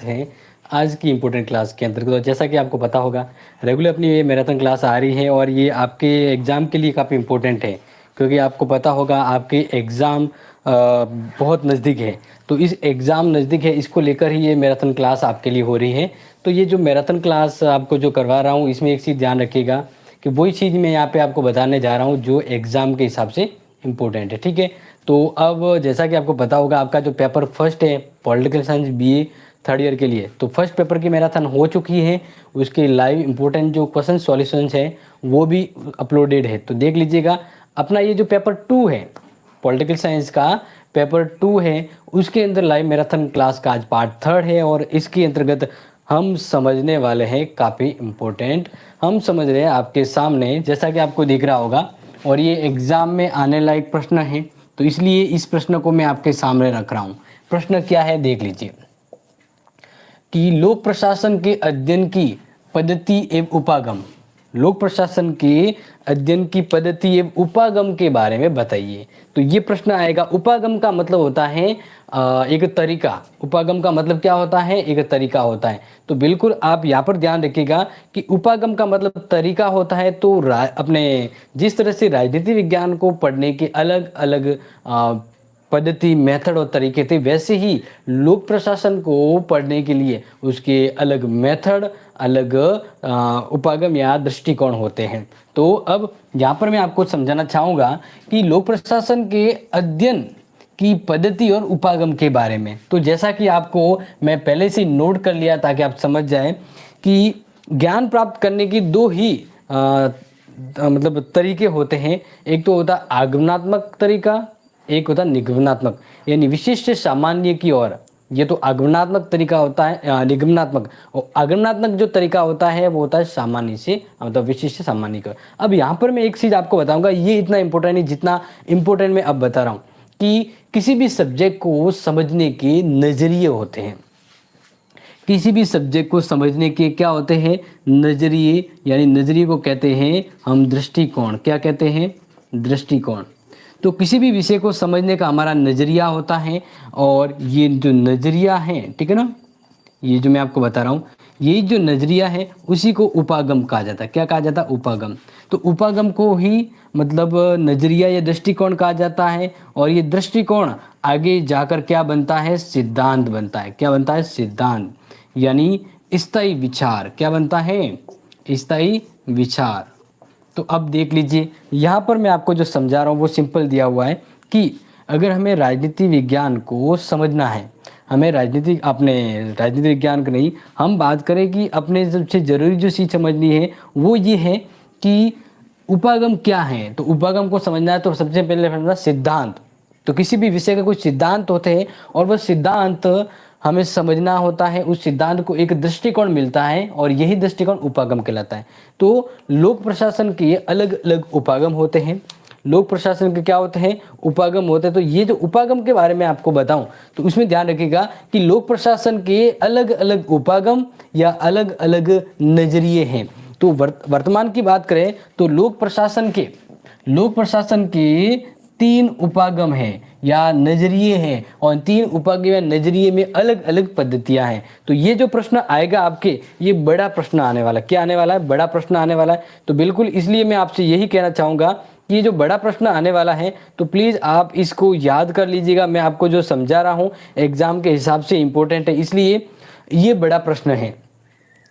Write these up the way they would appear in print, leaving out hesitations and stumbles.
हैं आज की इम्पोर्टेंट क्लास के अंतर्गत। तो जैसा कि आपको पता होगा, रेगुलर अपनी ये मैराथन क्लास आ रही है और ये आपके एग्ज़ाम के लिए काफ़ी इम्पोर्टेंट है, क्योंकि आपको पता होगा आपके एग्ज़ाम बहुत नज़दीक है। तो इस एग्ज़ाम नज़दीक है, इसको लेकर ही ये मैराथन क्लास आपके लिए हो रही है। तो ये जो मैराथन क्लास आपको जो करवा रहा हूँ, इसमें एक चीज़ ध्यान रखिएगा कि वही चीज़ मैं यहाँ पे आपको बताने जा रहा हूँ जो एग्ज़ाम के हिसाब से इम्पोर्टेंट है, ठीक है। तो अब जैसा कि आपको पता होगा, आपका जो पेपर फर्स्ट है political science BA third year के लिए, तो फर्स्ट पेपर की मैराथन हो चुकी है। उसके लाइव इम्पोर्टेंट जो क्वेश्चन सॉल्यूशंस है वो भी अपलोडेड है, तो देख लीजिएगा। अपना ये जो पेपर 2 है पॉलिटिकल साइंस का, पेपर 2 है, उसके अंदर लाइव मैराथन क्लास का आज पार्ट 3 है और इसके अंतर्गत हम समझने वाले हैं काफ़ी इम्पोर्टेंट। हम समझ रहे हैं आपके सामने, जैसा कि आपको दिख रहा होगा, और ये एग्ज़ाम में आने लायक प्रश्न है, तो इसलिए इस प्रश्न को मैं आपके सामने रख रहा हूँ। प्रश्न क्या है देख लीजिए कि लोक प्रशासन के अध्ययन की पद्धति एवं उपागम, लोक प्रशासन के अध्ययन की पद्धति एवं उपागम के बारे में बताइए। तो ये प्रश्न आएगा। उपागम का मतलब होता है एक तरीका। उपागम का मतलब क्या होता है? एक तरीका होता है। तो बिल्कुल आप यहाँ पर ध्यान रखिएगा कि उपागम का मतलब तरीका होता है। तो अपने जिस तरह से राजनीति विज्ञान को पढ़ने के अलग अलग पद्धति, मेथड और तरीके थे, वैसे ही लोक प्रशासन को पढ़ने के लिए उसके अलग मेथड, अलग उपागम या दृष्टिकोण होते हैं। तो अब यहाँ पर मैं आपको समझाना चाहूँगा कि लोक प्रशासन के अध्ययन की पद्धति और उपागम के बारे में। तो जैसा कि आपको मैं पहले से नोट कर लिया ताकि आप समझ जाएं कि ज्ञान प्राप्त करने की दो ही मतलब तरीके होते हैं। एक तो होता आगमनात्मक तरीका, एक होता निगमनात्मक, यानी विशिष्ट सामान्य की ओर। ये तो आगमनात्मक तरीका होता है, निगमनात्मक। और आगमनात्मक जो तरीका होता है वो होता है सामान्य से, मतलब विशिष्ट सामान्य की ओर। अब यहाँ पर मैं एक चीज़ आपको बताऊंगा, ये इतना इंपॉर्टेंट नहीं जितना इंपॉर्टेंट मैं अब बता रहा हूँ, कि किसी भी सब्जेक्ट को समझने के नज़रिए होते हैं। किसी भी सब्जेक्ट को समझने के क्या होते हैं? नज़रिए, यानी नज़रिए को कहते हैं हम दृष्टिकोण। क्या कहते हैं? दृष्टिकोण। तो किसी भी विषय को समझने का हमारा नज़रिया होता है, और ये जो नज़रिया है, ठीक है ना, ये जो मैं आपको बता रहा हूँ, यही जो नज़रिया है उसी को उपागम कहा जाता है। क्या कहा जाता है? उपागम। तो उपागम को ही मतलब नज़रिया या दृष्टिकोण कहा जाता है, और ये दृष्टिकोण आगे जाकर क्या बनता है? सिद्धांत बनता है। क्या बनता है? सिद्धांत, यानी स्थायी विचार। क्या बनता है? स्थायी विचार। तो अब देख लीजिए, यहाँ पर मैं आपको जो समझा रहा हूँ वो सिंपल दिया हुआ है कि अगर हमें राजनीति विज्ञान को समझना है, हमें राजनीति विज्ञान का नहीं, हम बात करें कि अपने सबसे ज़रूरी जो चीज़ समझनी है वो ये है कि उपागम क्या है। तो उपागम को समझना है तो सबसे पहले समझना सिद्धांत। तो किसी भी विषय का कुछ सिद्धांत होते हैं, और वह सिद्धांत हमें समझना होता है, उस सिद्धांत को एक दृष्टिकोण मिलता है, और यही दृष्टिकोण उपागम कहलाता है। तो लोक प्रशासन के अलग अलग उपागम होते हैं। लोक प्रशासन के क्या होते हैं? उपागम होते हैं। तो ये जो उपागम के बारे में आपको बताऊं, तो उसमें ध्यान रखिएगा कि लोक प्रशासन के अलग अलग उपागम या अलग अलग नजरिए हैं। तो वर्तमान की बात करें तो लोक प्रशासन के 3 उपागम हैं या नजरिए हैं, और 3 उपागम या नजरिए में अलग अलग पद्धतियां हैं। तो ये जो प्रश्न आएगा आपके, ये बड़ा प्रश्न आने वाला है। क्या आने वाला है? बड़ा प्रश्न आने वाला है। तो बिल्कुल इसलिए मैं आपसे यही कहना चाहूँगा कि ये जो बड़ा प्रश्न आने वाला है, तो प्लीज़ आप इसको याद कर लीजिएगा। मैं आपको जो समझा रहा हूँ एग्ज़ाम के हिसाब से इम्पोर्टेंट है, इसलिए ये बड़ा प्रश्न है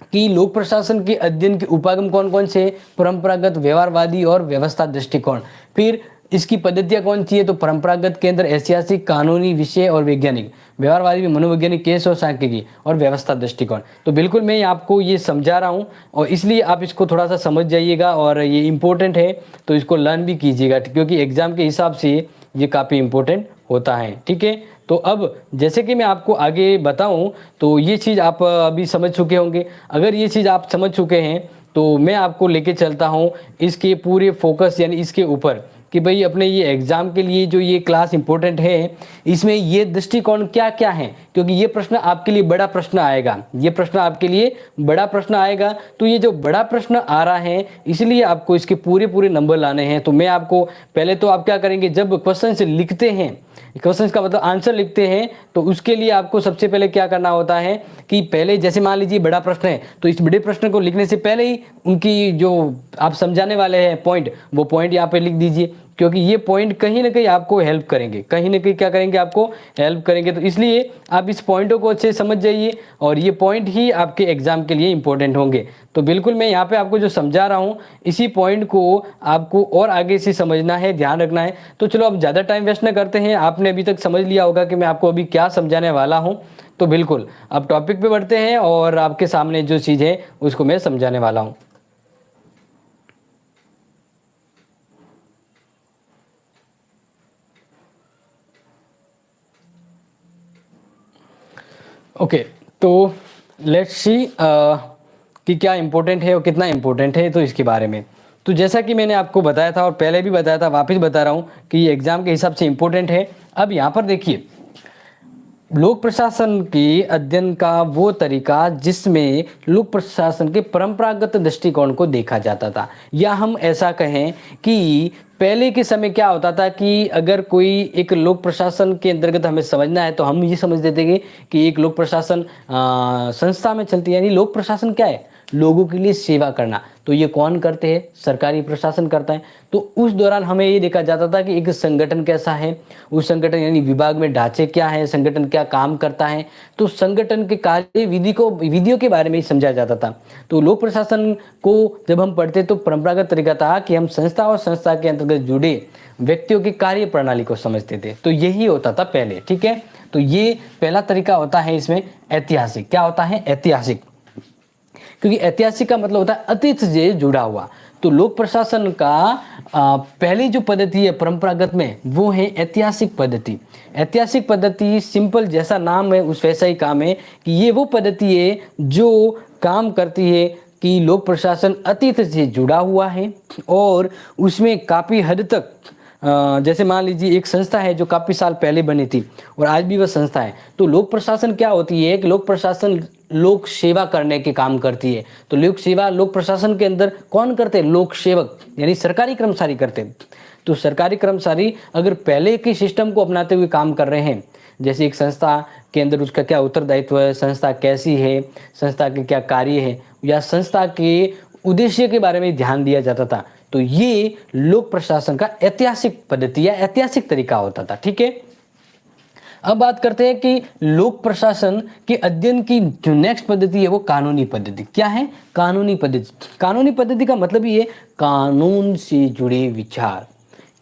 कि लोक प्रशासन के अध्ययन के उपागम कौन कौन से? परंपरागत, व्यवहारवादी और व्यवस्था दृष्टिकोण। फिर इसकी पद्धतियाँ कौन सी है? तो परंपरागत के अंदर ऐतिहासिक, कानूनी, विषय और वैज्ञानिक। व्यवहारवादी में मनोवैज्ञानिक, केस और सांख्यिकी, और व्यवस्था दृष्टिकोण। तो बिल्कुल मैं आपको ये समझा रहा हूँ, और इसलिए आप इसको थोड़ा सा समझ जाइएगा, और ये इम्पोर्टेंट है तो इसको लर्न भी कीजिएगा, क्योंकि एग्जाम के हिसाब से ये काफ़ी इम्पोर्टेंट होता है, ठीक है। तो अब जैसे कि मैं आपको आगे बताऊं, तो ये चीज़ आप अभी समझ चुके होंगे। अगर ये चीज़ आप समझ चुके हैं तो मैं आपको लेके चलता हूं इसके पूरे फोकस, यानी इसके ऊपर, कि भाई अपने ये एग्ज़ाम के लिए जो ये क्लास इंपॉर्टेंट है, इसमें ये दृष्टिकोण क्या क्या है, क्योंकि ये प्रश्न आपके लिए बड़ा प्रश्न आएगा, ये प्रश्न आपके लिए बड़ा प्रश्न आएगा। तो ये जो बड़ा प्रश्न आ रहा है इसलिए आपको इसके पूरे पूरे नंबर लाने हैं। तो मैं आपको पहले तो आप क्या करेंगे, जब क्वेश्चन से लिखते हैं, क्वेश्चन का मतलब आंसर लिखते हैं, तो उसके लिए आपको सबसे पहले क्या करना होता है कि पहले जैसे मान लीजिए बड़ा प्रश्न है, तो इस बड़े प्रश्न को लिखने से पहले ही उनकी जो आप समझाने वाले हैं पॉइंट, वो पॉइंट यहाँ पे लिख दीजिए, क्योंकि ये पॉइंट कहीं ना कहीं आपको हेल्प करेंगे, कहीं ना कहीं क्या करेंगे, आपको हेल्प करेंगे। तो इसलिए आप इस पॉइंटों को अच्छे से समझ जाइए और ये पॉइंट ही आपके एग्जाम के लिए इंपॉर्टेंट होंगे। तो बिल्कुल मैं यहाँ पे आपको जो समझा रहा हूँ इसी पॉइंट को आपको और आगे से समझना है, ध्यान रखना है। तो चलो अब ज़्यादा टाइम वेस्ट ना करते हैं, आपने अभी तक समझ लिया होगा कि मैं आपको अभी क्या समझाने वाला हूँ। तो बिल्कुल अब टॉपिक पे बढ़ते हैं और आपके सामने जो चीज़ है उसको मैं समझाने वाला हूँ। ओके, तो लेट्स सी कि क्या इम्पोर्टेंट है और कितना इम्पोर्टेंट है, तो इसके बारे में। तो जैसा कि मैंने आपको बताया था और पहले भी बताया था, वापस बता रहा हूँ कि ये एग्ज़ाम के हिसाब से इम्पोर्टेंट है। अब यहाँ पर देखिए, लोक प्रशासन के अध्ययन का वो तरीका जिसमें लोक प्रशासन के परंपरागत दृष्टिकोण को देखा जाता था, या हम ऐसा कहें कि पहले के समय क्या होता था कि अगर कोई एक लोक प्रशासन के अंतर्गत हमें समझना है तो हम ये समझ देते हैं कि एक लोक प्रशासन संस्था में चलती है। यानी लोक प्रशासन क्या है, लोगों के लिए सेवा करना। तो ये कौन करते हैं, सरकारी प्रशासन करता है। तो उस दौरान हमें ये देखा जाता था कि एक संगठन कैसा है, उस संगठन यानी विभाग में ढांचे क्या है, संगठन क्या काम करता है। तो संगठन के कार्य विधियों के बारे में ही समझा जाता था। तो लोक प्रशासन को जब हम पढ़ते तो परंपरागत तरीका था कि हम संस्था और संस्था के अंतर्गत जुड़े व्यक्तियों की कार्य प्रणाली को समझते थे। तो यही होता था पहले, ठीक है। तो ये पहला तरीका होता है इसमें ऐतिहासिक। क्या होता है, ऐतिहासिक, क्योंकि ऐतिहासिक का मतलब होता है अतीत से जुड़ा हुआ। तो लोक प्रशासन का पहली जो पद्धति है परंपरागत में, वो है ऐतिहासिक पद्धति। ऐतिहासिक पद्धति सिंपल जैसा नाम है उस वैसा ही काम है कि ये वो पद्धति है जो काम करती है कि लोक प्रशासन अतीत से जुड़ा हुआ है और उसमें काफ़ी हद तक जैसे मान लीजिए एक संस्था है जो काफ़ी साल पहले बनी थी और आज भी वह संस्था है। तो लोक प्रशासन क्या होती है कि लोक प्रशासन लोक सेवा करने के काम करती है। तो लोक सेवा लोक प्रशासन के अंदर कौन करते हैं, लोक सेवक यानी सरकारी कर्मचारी करते हैं। तो सरकारी कर्मचारी अगर पहले के सिस्टम को अपनाते हुए काम कर रहे हैं, जैसे एक संस्था के अंदर उसका क्या उत्तरदायित्व है, संस्था कैसी है, संस्था के क्या कार्य है, या संस्था के उद्देश्य के बारे में ध्यान दिया जाता था। तो ये लोक प्रशासन का ऐतिहासिक पद्धति या ऐतिहासिक तरीका होता था, ठीक है। अब बात करते हैं कि लोक प्रशासन के अध्ययन की जो नेक्स्ट पद्धति है वो कानूनी पद्धति। क्या है, कानूनी पद्धति। कानूनी पद्धति का मतलब ये कानून से जुड़े विचार।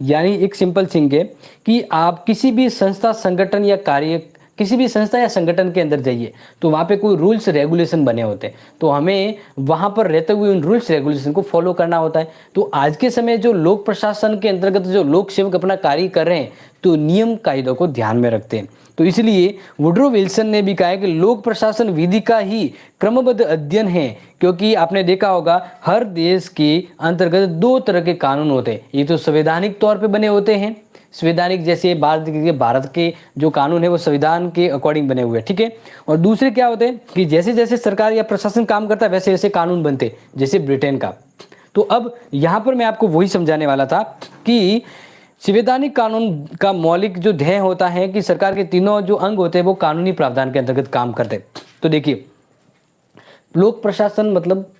यानी एक सिंपल थिंग है कि आप किसी भी संस्था, संगठन या कार्य, किसी भी संस्था या संगठन के अंदर जाइए तो वहाँ पे कोई रूल्स रेगुलेशन बने होते हैं। तो हमें वहाँ पर रहते हुए उन रूल्स रेगुलेशन को फॉलो करना होता है। तो आज के समय जो लोक प्रशासन के अंतर्गत जो लोक सेवक अपना कार्य कर रहे हैं तो नियम कायदों को ध्यान में रखते हैं। तो इसलिए वुड्रो विल्सन ने भी कहा है कि लोक प्रशासन विधि का ही क्रमबद्ध अध्ययन है, क्योंकि आपने देखा होगा हर देश के अंतर्गत दो तरह के कानून होते हैं। ये तो संवैधानिक तौर पे बने होते हैं, संवैधानिक जैसे भारत के जो कानून है वो संविधान के अकॉर्डिंग बने हुए हैं, ठीक है। और दूसरे क्या होते हैं कि जैसे जैसे सरकार या प्रशासन काम करता है वैसे वैसे कानून बनते, जैसे ब्रिटेन का। तो अब यहाँ पर मैं आपको वही समझाने वाला था कि संवैधानिक कानून का मौलिक जो ध्येय होता है कि सरकार के तीनों जो अंग होते हैं वो कानूनी प्रावधान के अंतर्गत काम करते हैं। तो देखिए, लोक प्रशासन मतलब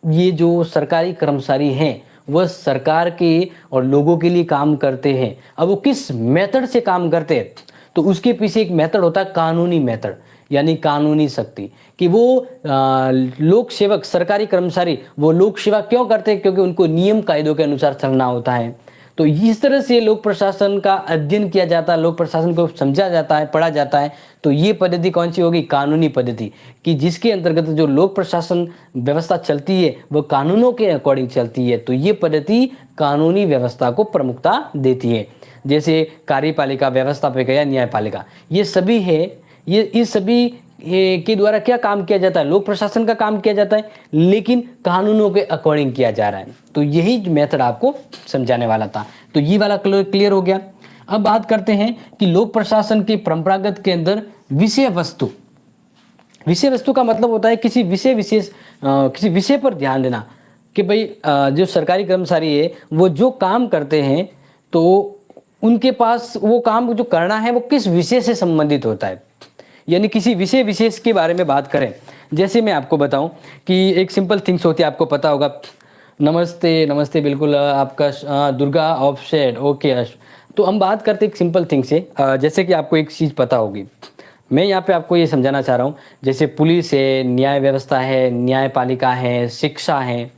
ये जो सरकारी कर्मचारी हैं वह सरकार के और लोगों के लिए काम करते हैं। अब वो किस मेथड से काम करते हैं, तो उसके पीछे एक मेथड होता है कानूनी मेथड, यानी कानूनी शक्ति। कि वो लोक सेवक, सरकारी कर्मचारी वो लोक सेवा क्यों करते हैं, क्योंकि उनको नियम कायदों के अनुसार चलना होता है। तो इस तरह से लोक प्रशासन का अध्ययन किया जाता है, लोक प्रशासन को समझा जाता है, पढ़ा जाता है। तो ये पद्धति कौन सी होगी, कानूनी पद्धति, कि जिसके अंतर्गत जो लोक प्रशासन व्यवस्था चलती है वो कानूनों के अकॉर्डिंग चलती है। तो ये पद्धति कानूनी व्यवस्था को प्रमुखता देती है। जैसे कार्यपालिका, व्यवस्थापिका या न्यायपालिका, ये सभी है, ये इस सभी के द्वारा क्या काम किया जाता है, लोक प्रशासन का काम किया जाता है, लेकिन कानूनों के अकॉर्डिंग किया जा रहा है। तो यही मेथड आपको समझाने वाला था। तो ये वाला क्लियर हो गया। अब बात करते हैं कि लोक प्रशासन के परंपरागत के अंदर विषय वस्तु। विषय वस्तु का मतलब होता है किसी किसी विषय पर ध्यान देना कि भाई जो सरकारी कर्मचारी है वो जो काम करते हैं तो उनके पास वो काम जो करना है वो किस विषय से संबंधित होता है, यानी किसी विषय विशेष के बारे में बात करें। जैसे मैं आपको बताऊं कि एक सिंपल थिंग्स होती है, आपको पता होगा, नमस्ते नमस्ते, बिल्कुल आपका दुर्गा ऑफसेट ओके। तो हम बात करते एक सिंपल थिंग से, जैसे कि आपको एक चीज़ पता होगी, मैं यहाँ पे आपको ये समझाना चाह रहा हूँ, जैसे पुलिस है, न्याय व्यवस्था है, न्यायपालिका है, शिक्षा है,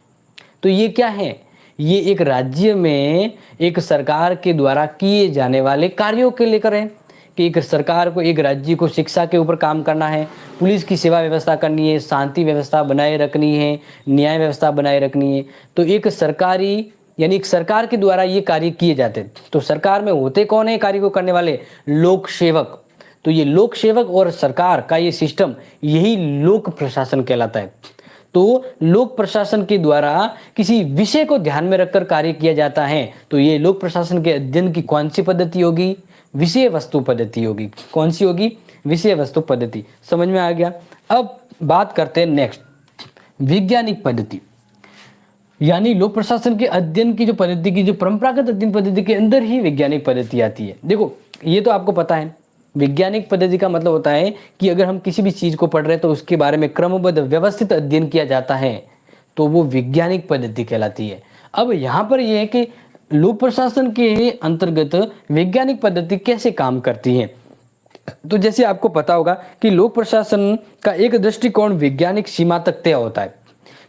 तो ये क्या है, ये एक राज्य में एक सरकार के द्वारा किए जाने वाले कार्यों के लेकर है कि एक सरकार को, एक राज्य को शिक्षा के ऊपर काम करना है, पुलिस की सेवा व्यवस्था करनी है, शांति व्यवस्था बनाए रखनी है, न्याय व्यवस्था बनाए रखनी है। तो एक सरकारी यानी एक सरकार के द्वारा ये कार्य किए जाते हैं। तो सरकार में होते कौन है कार्य को करने वाले? लोक सेवक। तो ये लोक सेवक और सरकार का ये सिस्टम, यही लोक प्रशासन कहलाता है। तो लोक प्रशासन के द्वारा किसी विषय को ध्यान में रखकर कार्य किया जाता है। तो ये लोक प्रशासन के अध्ययन की कौन सी पद्धति होगी? विषय वस्तु पद्धति होगी। कौन सी होगी? विषय वस्तु पद्धति। समझ में आ गया। अब बात करते हैं नेक्स्ट, वैज्ञानिक पद्धति, यानी लोक प्रशासन के अध्ययन की जो पद्धति की, जो परंपरागत अध्ययन पद्धति के अंदर ही वैज्ञानिक पद्धति आती है। देखो ये तो आपको पता है, वैज्ञानिक पद्धति का मतलब होता है कि अगर हम किसी भी चीज को पढ़ रहे हैं तो उसके बारे में क्रमबद्ध व्यवस्थित अध्ययन किया जाता है, तो वो वैज्ञानिक पद्धति कहलाती है। अब यहाँ पर यह है कि लोक प्रशासन के अंतर्गत वैज्ञानिक पद्धति कैसे काम करती है। तो जैसे आपको पता होगा कि लोक प्रशासन का एक दृष्टिकोण वैज्ञानिक सीमा तक तय होता है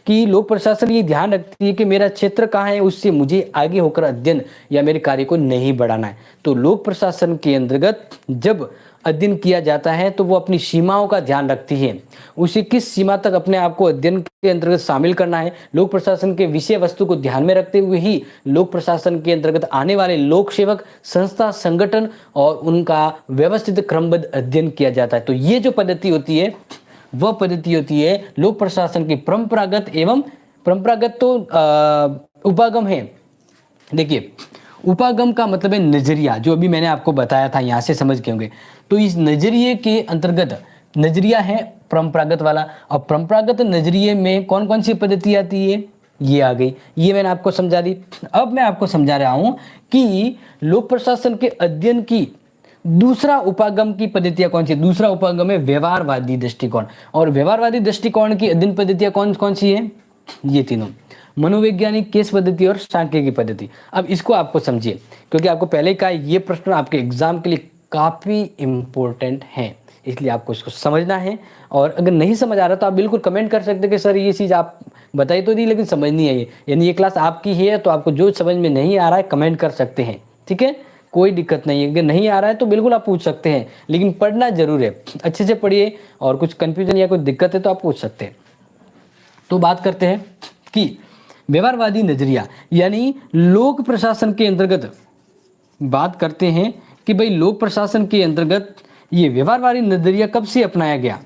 कि लोक प्रशासन ये ध्यान रखती है कि मेरा क्षेत्र कहाँ है, उससे मुझे आगे होकर अध्ययन या मेरे कार्य को नहीं बढ़ाना है। तो लोक प्रशासन के अंतर्गत जब अध्ययन किया जाता है तो वो अपनी सीमाओं का ध्यान रखती है, उसे किस सीमा तक अपने आप को अध्ययन के अंतर्गत शामिल करना है। लोक प्रशासन के विषय वस्तु को ध्यान में रखते हुए ही लोक प्रशासन के अंतर्गत आने वाले लोक सेवक, संस्था, संगठन और उनका व्यवस्थित क्रमबद्ध अध्ययन किया जाता है। तो ये जो पद्धति होती है वह पद्धति होती है लोक प्रशासन की परंपरागत एवं परंपरागत तो उपागम है। देखिए उपागम का मतलब है नजरिया, जो अभी मैंने आपको बताया था, यहाँ से समझ गए होंगे। तो इस नजरिए के अंतर्गत नजरिया है परंपरागत वाला, और परंपरागत नजरिए में कौन कौन सी पद्धति आती है, ये आ गई, ये मैंने आपको समझा दी। अब मैं आपको समझा रहा हूं कि लोक प्रशासन के अध्ययन की दूसरा उपागम की पद्धतियां कौन सी। दूसरा उपागम है व्यवहारवादी दृष्टिकोण, और व्यवहारवादी दृष्टिकोण की अध्ययन पद्धतियां कौन कौन सी है, ये तीनों, मनोवैज्ञानिक, केस पद्धति और सांख्यिकी पद्धति। अब इसको आपको समझिए, क्योंकि आपको पहले का ये प्रश्न आपके एग्जाम के लिए काफी इंपॉर्टेंट है, इसलिए आपको इसको समझना है। और अगर नहीं समझ आ रहा तो आप बिल्कुल कमेंट कर सकते हैं कि सर ये चीज़ आप बताई तो दी लेकिन समझ नहीं आई, यानी ये क्लास आपकी है, तो आपको जो समझ में नहीं आ रहा है कमेंट कर सकते हैं, ठीक है, कोई दिक्कत नहीं है। अगर नहीं आ रहा है तो बिल्कुल आप पूछ सकते हैं, लेकिन पढ़ना जरूर है, अच्छे से पढ़िए, और कुछ कंफ्यूजन या कोई दिक्कत है तो आप पूछ सकते हैं। तो बात करते हैं कि व्यवहारवादी नजरिया, यानी लोक प्रशासन के अंतर्गत बात करते हैं कि भाई लोक प्रशासन के अंतर्गत ये व्यवहारवादी नजरिया कब से अपनाया गया।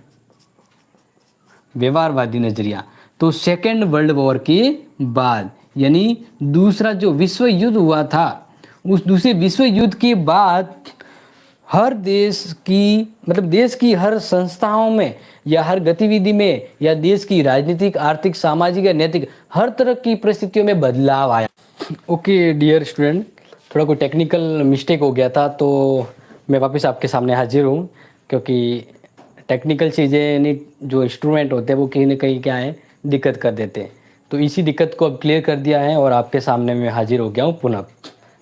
व्यवहारवादी नजरिया तो सेकेंड वर्ल्ड वॉर के बाद, यानी दूसरा जो विश्व युद्ध हुआ था, उस दूसरे विश्व युद्ध के बाद हर देश की, मतलब देश की हर संस्थाओं में या हर गतिविधि में या देश की राजनीतिक, आर्थिक, सामाजिक या नैतिक हर तरह की परिस्थितियों में बदलाव आया। ओके डियर स्टूडेंट, थोड़ा कोई टेक्निकल मिस्टेक हो गया था तो मैं वापस आपके सामने हाजिर हूँ, क्योंकि टेक्निकल चीज़ें यानी जो इंस्ट्रूमेंट होते हैं वो कहीं ना कहीं क्या है दिक्कत कर देते हैं। तो इसी दिक्कत को अब क्लियर कर दिया है और आपके सामने मैं हाजिर हो गया हूँ पुनः।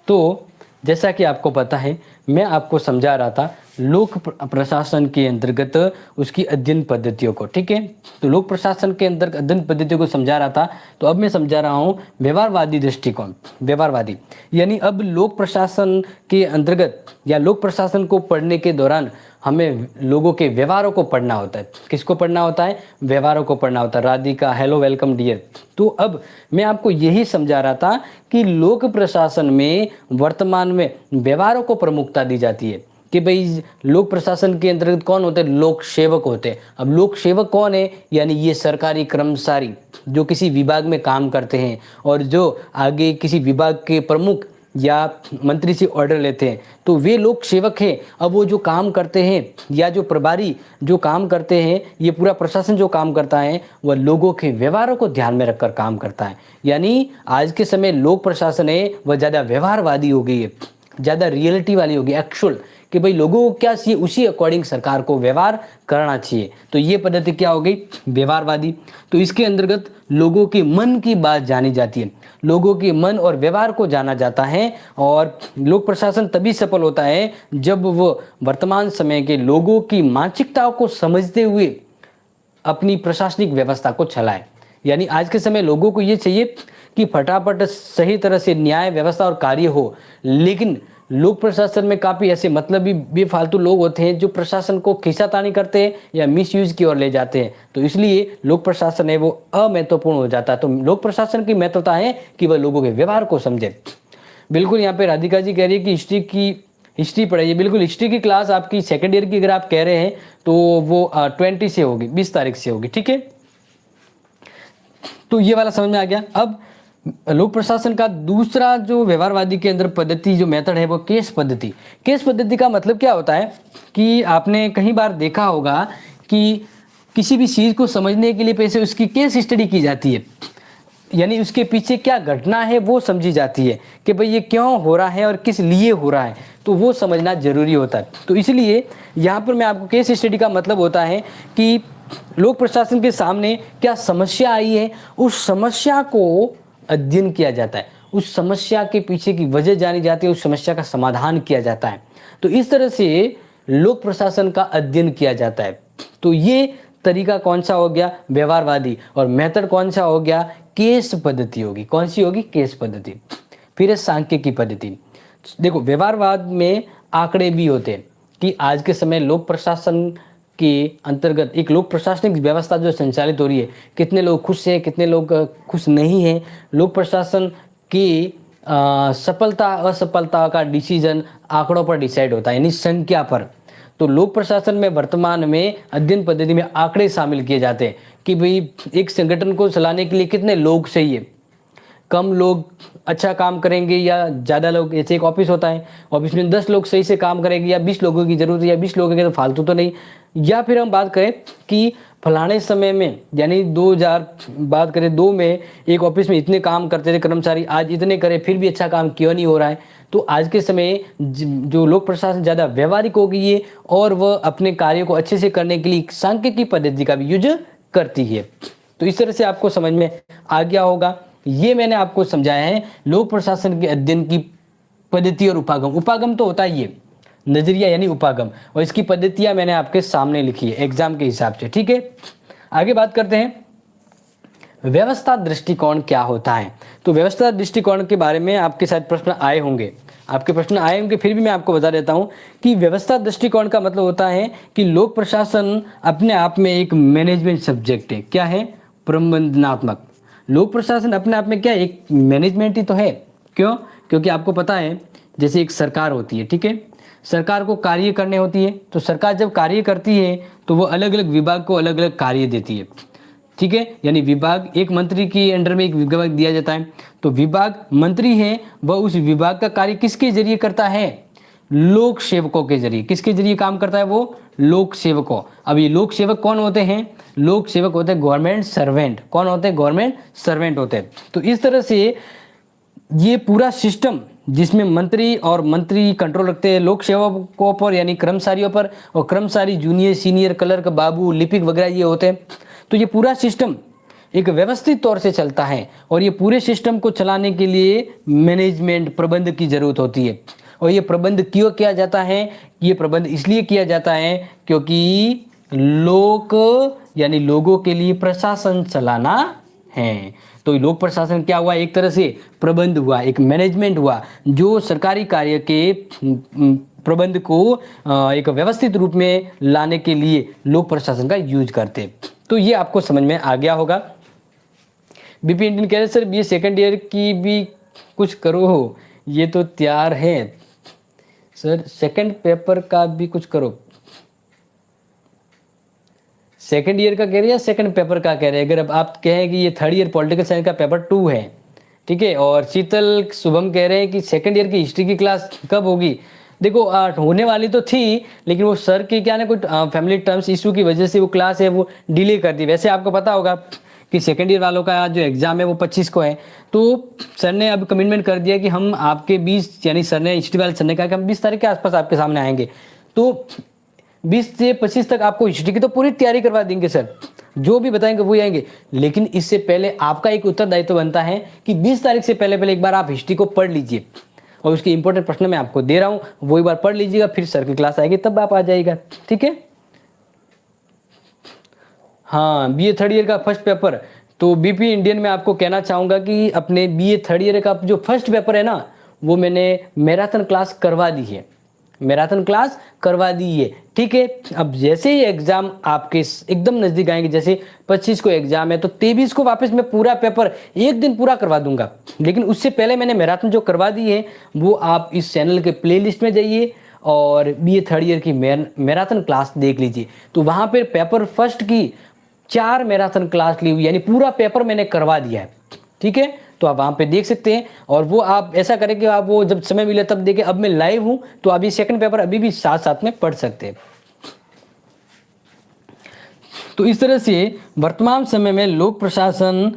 तो जैसा कि आपको पता है, मैं आपको समझा रहा था लोक प्रशासन के अंतर्गत उसकी अध्ययन पद्धतियों को, ठीक है। तो लोक प्रशासन के अंतर्गत अध्ययन पद्धतियों को समझा रहा था, तो अब मैं समझा रहा हूँ व्यवहारवादी दृष्टिकोण। व्यवहारवादी यानी अब लोक प्रशासन के अंतर्गत या लोक प्रशासन को पढ़ने के दौरान हमें लोगों के व्यवहारों को पढ़ना होता है। किसको पढ़ना होता है? व्यवहारों को पढ़ना होता है। Radhika, hello, welcome dear. तो अब मैं आपको यही समझा रहा था कि लोक प्रशासन में वर्तमान में व्यवहारों को प्रमुखता दी जाती है कि भाई लोक प्रशासन के अंतर्गत कौन होते हैं? लोक सेवक होते हैं। अब लोक सेवक कौन है? यानी ये सरकारी कर्मचारी जो किसी विभाग में काम करते हैं और जो आगे किसी विभाग के प्रमुख या मंत्री से ऑर्डर लेते हैं, तो वे लोक सेवक हैं। अब वो जो काम करते हैं या जो प्रभारी जो काम करते हैं, ये पूरा प्रशासन जो काम करता है वह लोगों के व्यवहारों को ध्यान में रखकर काम करता है। यानी आज के समय लोक प्रशासन है वह ज़्यादा व्यवहारवादी हो गई है, ज़्यादा रियलिटी वाली होगी, एक्चुअल कि भाई लोगों को क्या चाहिए उसी अकॉर्डिंग सरकार को व्यवहार करना चाहिए। तो ये पद्धति क्या हो गई, व्यवहारवादी। तो इसके अंतर्गत लोगों के मन की बात जानी जाती है, लोगों के मन और व्यवहार को जाना जाता है। और लोक प्रशासन तभी सफल होता है जब वो वर्तमान समय के लोगों की मानसिकताओं को समझते हुए अपनी प्रशासनिक व्यवस्था को चलाए। यानी आज के समय लोगों को ये चाहिए कि फटाफट सही तरह से न्याय व्यवस्था और कार्य हो, लेकिन लोक प्रशासन में काफ़ी ऐसे मतलबी बेफालतू लोग होते हैं जो प्रशासन को खींचातानी करते हैं या मिसयूज की ओर ले जाते हैं। तो इसलिए लोक प्रशासन है वो अमहत्वपूर्ण हो जाता है। तो लोक प्रशासन की महत्वता है कि वह लोगों के व्यवहार को समझे। बिल्कुल यहाँ पे राधिका जी कह रही है कि हिस्ट्री पढ़ाइए। बिल्कुल हिस्ट्री की क्लास आपकी सेकेंड ईयर की अगर आप कह रहे हैं तो वो 20 से होगी, 20 तारीख से होगी, ठीक है। तो ये वाला समझ में आ गया। अब लोक प्रशासन का दूसरा जो व्यवहारवादी के अंदर पद्धति जो मेथड है वो केस पद्धति। केस पद्धति का मतलब क्या होता है कि आपने कई बार देखा होगा कि किसी भी चीज़ को समझने के लिए पहले उसकी केस स्टडी की जाती है, यानी उसके पीछे क्या घटना है वो समझी जाती है कि भाई ये क्यों हो रहा है और किस लिए हो रहा है, तो वो समझना जरूरी होता है। तो इसलिए यहाँ पर मैं आपको केस स्टडी का मतलब होता है कि लोक प्रशासन के सामने क्या समस्या आई है, उस समस्या को अध्ययन किया जाता है, उस समस्या के पीछे की वजह जानी जाती है, उस समस्या का समाधान किया जाता है। तो इस तरह से लोक प्रशासन का अध्ययन किया जाता है। तो ये तरीका कौन सा हो गया, व्यवहारवादी, और मेथड कौन सा हो गया, केस पद्धति होगी। कौन सी होगी, केस पद्धति। फिर है सांख्यिकी पद्धति। देखो व्यवहारवाद में आंकड़े भी होते हैं कि आज के समय लोक प्रशासन के अंतर्गत एक लोक प्रशासनिक व्यवस्था जो संचालित हो रही है, कितने लोग खुश हैं, कितने लोग खुश नहीं हैं। लोक प्रशासन की सफलता असफलता का डिसीजन आंकड़ों पर डिसाइड होता है, यानी संख्या पर। तो लोक प्रशासन में वर्तमान में अध्ययन पद्धति में आंकड़े शामिल किए जाते हैं कि भाई एक संगठन को चलाने के लिए कितने लोग चाहिए, कम लोग अच्छा काम करेंगे या ज़्यादा लोग। जैसे एक ऑफिस होता है, ऑफिस में 10 लोग सही से काम करेंगे या 20 लोगों की ज़रूरत है या 20 लोगों के तो फालतू तो नहीं। या फिर हम बात करें कि फलाने समय में यानी 2000 बात करें 2 में एक ऑफिस में इतने काम करते थे कर्मचारी, आज इतने करे फिर भी अच्छा काम क्यों नहीं हो रहा है। तो आज के समय जो लोक प्रशासन ज़्यादा व्यवहारिक हो गई है और वह अपने कार्यों को अच्छे से करने के लिए सांख्यिकी पद्धति का भी यूज करती है। तो इस तरह से आपको समझ में आ गया होगा। ये मैंने आपको समझाया है लोक प्रशासन के अध्ययन की पद्धति और उपागम। उपागम तो होता है ये नजरिया यानी उपागम, और इसकी पद्धतियां मैंने आपके सामने लिखी है एग्जाम के हिसाब से, ठीक है। आगे बात करते हैं व्यवस्था दृष्टिकोण क्या होता है। तो व्यवस्था दृष्टिकोण के बारे में आपके साथ प्रश्न आए होंगे, फिर भी मैं आपको बता देता हूं कि व्यवस्था दृष्टिकोण का मतलब होता है कि लोक प्रशासन अपने आप में एक मैनेजमेंट सब्जेक्ट है। क्या है, प्रबंधनात्मक। लोक प्रशासन अपने आप में क्या एक मैनेजमेंट ही तो है। क्यों, क्योंकि आपको पता है जैसे एक सरकार होती है, ठीक है, सरकार को कार्य करने होती है। तो सरकार जब कार्य करती है तो वो अलग अलग विभाग को अलग अलग कार्य देती है, ठीक है। यानी विभाग, एक मंत्री की अंडर में एक विभाग दिया जाता है, तो विभाग मंत्री है वह उस विभाग का कार्य किसके जरिए करता है, लोक सेवकों के जरिए। किसके जरिए काम करता है वो, लोक सेवकों। अब ये लोक सेवक कौन होते हैं, लोक सेवक होते हैं गवर्नमेंट सर्वेंट। कौन होते हैं, गवर्नमेंट सर्वेंट होते हैं। तो इस तरह से ये पूरा सिस्टम जिसमें मंत्री कंट्रोल रखते हैं लोक सेवकों पर यानी कर्मचारियों पर, और कर्मचारी जूनियर सीनियर क्लर्क बाबू लिपिक वगैरह ये होते हैं। तो ये पूरा सिस्टम एक व्यवस्थित तौर से चलता है, और ये पूरे सिस्टम को चलाने के लिए मैनेजमेंट प्रबंध की जरूरत होती है। और ये प्रबंध क्यों किया जाता है, ये प्रबंध इसलिए किया जाता है क्योंकि लोक यानी लोगों के लिए प्रशासन चलाना है। तो लोक प्रशासन क्या हुआ, एक तरह से प्रबंध हुआ, एक मैनेजमेंट हुआ जो सरकारी कार्य के प्रबंध को एक व्यवस्थित रूप में लाने के लिए लोक प्रशासन का यूज करते। तो ये आपको समझ में आ गया होगा। बीपी इंडियन कह रहे सर ये सेकंड ईयर की भी कुछ करो, ये तो तैयार है सर, सेकंड पेपर का भी कुछ करो। सेकंड ईयर का कह रहे हैं या सेकंड पेपर का कह रहे हैं। अगर अब आप कहें कि ये थर्ड ईयर पॉलिटिकल साइंस का पेपर 2 है, ठीक है। और शीतल शुभम कह रहे हैं कि सेकंड ईयर की हिस्ट्री की क्लास कब होगी। देखो होने वाली तो थी, लेकिन वो सर की क्या ना कुछ फैमिली टर्म्स इशू की वजह से वो क्लास है वो डिले कर दी। वैसे आपको पता होगा कि सेकंड ईयर वालों का जो एग्जाम है वो 25 को है, तो सर ने अब कमिटमेंट कर दिया कि हम आपके 20, यानी सर ने हिस्ट्री वाले सर ने कहा कि हम 20 तारीख के आसपास आपके सामने आएंगे, तो 20 से 25 तक आपको हिस्ट्री की तो पूरी तैयारी करवा देंगे सर, जो भी बताएंगे वो आएंगे। लेकिन इससे पहले आपका एक उत्तरदायित्व बनता है कि 20 तारीख से पहले पहले एक बार आप हिस्ट्री को पढ़ लीजिए, और उसके इंपॉर्टेंट प्रश्न मैं आपको दे रहा हूं, वो एक बार पढ़ लीजिएगा, फिर सर की क्लास आएगी तब आप आ जाइएगा, ठीक है। हाँ, बीए थर्ड ईयर का फर्स्ट पेपर, तो बीपी इंडियन में आपको कहना चाहूँगा कि अपने बीए थर्ड ईयर का जो फर्स्ट पेपर है ना, वो मैंने मैराथन क्लास करवा दी है, मैराथन क्लास करवा दी है, ठीक है। अब जैसे ही एग्जाम आपके एकदम नज़दीक आएंगे, जैसे 25 को एग्जाम है तो 23 को वापस मैं पूरा पेपर एक दिन पूरा करवा दूंगा, लेकिन उससे पहले मैंने मैराथन जो करवा दी है वो आप इस चैनल के प्लेलिस्ट में जाइए और बीए थर्ड ईयर की मैराथन क्लास देख लीजिए। तो वहाँ पर पेपर फर्स्ट की 4 मैराथन क्लास ली हुई, यानी पूरा पेपर मैंने करवा दिया है, ठीक है। तो आप वहाँ पे देख सकते हैं, और वो आप ऐसा करें कि आप वो जब समय मिले तब देखें। अब मैं लाइव हूँ तो आप ये सेकंड पेपर अभी भी साथ साथ में पढ़ सकते हैं। तो इस तरह से वर्तमान समय में लोक प्रशासन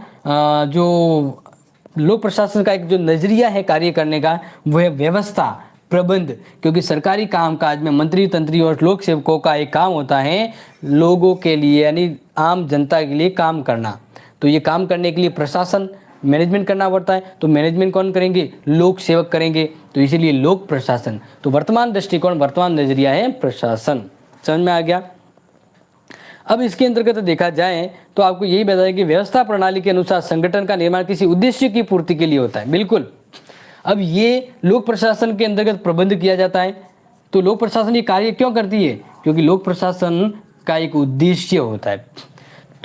का एक जो नजरिया है कार्य करने का, वो है व्यवस्था प्रबंध। क्योंकि सरकारी कामकाज में मंत्री तंत्री और लोक सेवकों का एक काम होता है लोगों के लिए, यानी आम जनता के लिए काम करना। तो ये काम करने के लिए प्रशासन मैनेजमेंट करना पड़ता है, तो मैनेजमेंट कौन करेंगे, लोक सेवक करेंगे, तो इसीलिए लोक प्रशासन। तो वर्तमान दृष्टिकोण, वर्तमान नजरिया है प्रशासन। समझ में आ गया। अब इसके अंतर्गत देखा जाए तो आपको यही बताया कि व्यवस्था प्रणाली के अनुसार संगठन का निर्माण किसी उद्देश्य की पूर्ति के लिए होता है, बिल्कुल। अब ये लोक प्रशासन के अंतर्गत प्रबंध किया जाता है। तो लोक प्रशासन ये कार्य क्यों करती है, क्योंकि लोक प्रशासन का एक उद्देश्य होता है,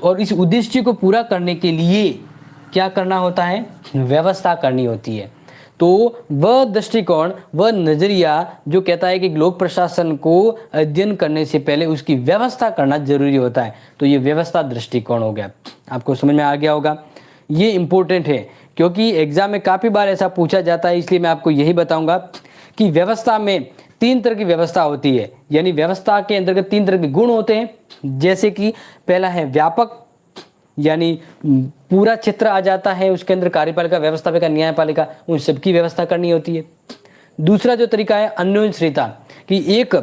और इस उद्देश्य को पूरा करने के लिए क्या करना होता है, व्यवस्था करनी होती है। तो वह दृष्टिकोण, वह नजरिया जो कहता है कि लोक प्रशासन को अध्ययन करने से पहले उसकी व्यवस्था करना जरूरी होता है, तो ये व्यवस्था दृष्टिकोण हो गया। आपको समझ में आ गया होगा। ये इंपॉर्टेंट है क्योंकि एग्जाम में काफ़ी बार ऐसा पूछा जाता है, इसलिए मैं आपको यही बताऊंगा कि व्यवस्था में 3 तरह की व्यवस्था होती है, यानी व्यवस्था के अंतर्गत 3 तरह के गुण होते हैं। जैसे कि पहला है व्यापक, यानी पूरा क्षेत्र आ जाता है, उसके अंदर कार्यपालिका, व्यवस्थापिका, न्यायपालिका, उन सबकी व्यवस्था करनी होती है। दूसरा जो तरीका है अन्योन्यश्रिता, कि एक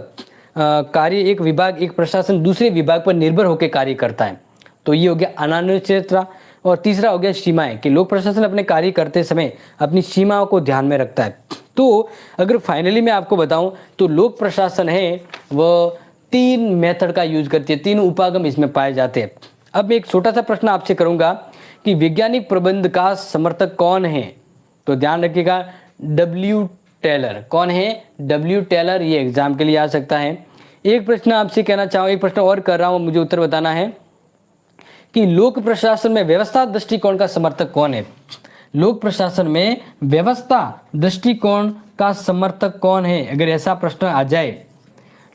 कार्य, एक विभाग, एक प्रशासन दूसरे विभाग पर निर्भर होकर कार्य करता है, तो ये हो गया अन्योन्यश्रिता। और तीसरा हो गया सीमाएं, कि लोक प्रशासन अपने कार्य करते समय अपनी सीमाओं को ध्यान में रखता है। तो अगर फाइनली मैं आपको बताऊं तो लोक प्रशासन है वह 3 मेथड का यूज करती है, 3 उपागम इसमें पाए जाते हैं। अब मैं एक छोटा सा प्रश्न आपसे करूंगा कि वैज्ञानिक प्रबंध का समर्थक कौन है, तो ध्यान रखिएगा डब्ल्यू टेलर। कौन है, डब्ल्यू टेलर। ये एग्जाम के लिए आ सकता है। एक प्रश्न आपसे कहना चाहूँ, एक प्रश्न और कर रहा हूँ, मुझे उत्तर बताना है कि लोक प्रशासन में व्यवस्था दृष्टिकोण का समर्थक कौन है। लोक प्रशासन में व्यवस्था दृष्टिकोण का समर्थक कौन है, अगर ऐसा प्रश्न आ जाए।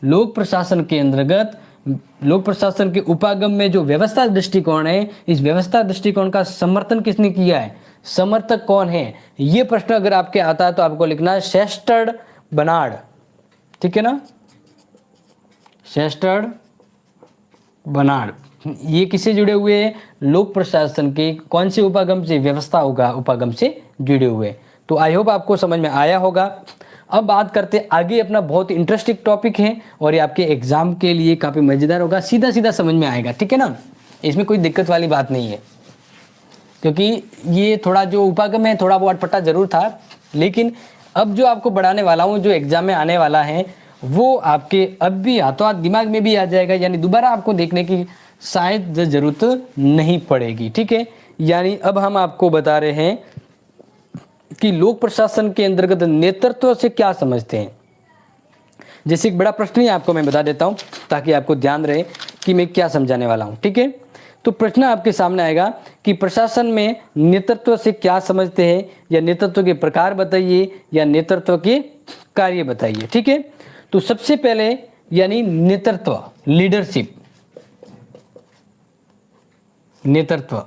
लोक प्रशासन के अंतर्गत, लोक प्रशासन के उपागम में जो व्यवस्था दृष्टिकोण है, इस व्यवस्था दृष्टिकोण का समर्थन किसने किया है, समर्थक कौन है। ये प्रश्न अगर आपके आता है तो आपको लिखना है चेस्टर बनार्ड, ठीक है ना, चेस्टर बनार्ड। ये किससे जुड़े हुए हैं, लोक प्रशासन के कौन से उपागम से, व्यवस्था होगा उपागम से जुड़े हुए। तो आई होप आपको समझ में आया होगा। अब बात करते आगे, अपना बहुत इंटरेस्टिंग टॉपिक है और ये आपके एग्जाम के लिए काफ़ी मज़ेदार होगा, सीधा सीधा समझ में आएगा, ठीक है ना, इसमें कोई दिक्कत वाली बात नहीं है। क्योंकि ये थोड़ा जो उपागम है थोड़ा वो अटपटा जरूर था, लेकिन अब जो आपको बढ़ाने वाला हूँ, जो एग्जाम में आने वाला है, वो आपके अब भी हाथों हाथ दिमाग में भी आ जाएगा, यानी दोबारा आपको देखने की शायद जरूरत नहीं पड़ेगी, ठीक है। यानी अब हम आपको बता रहे हैं कि लोक प्रशासन के अंतर्गत नेतृत्व से क्या समझते हैं। जैसे एक बड़ा प्रश्न ही आपको मैं बता देता हूं ताकि आपको ध्यान रहे कि मैं क्या समझाने वाला हूं, ठीक है। तो प्रश्न आपके सामने आएगा कि प्रशासन में नेतृत्व से क्या समझते हैं, या नेतृत्व के प्रकार बताइए, या नेतृत्व के कार्य बताइए, ठीक है। तो सबसे पहले यानी नेतृत्व, लीडरशिप, नेतृत्व।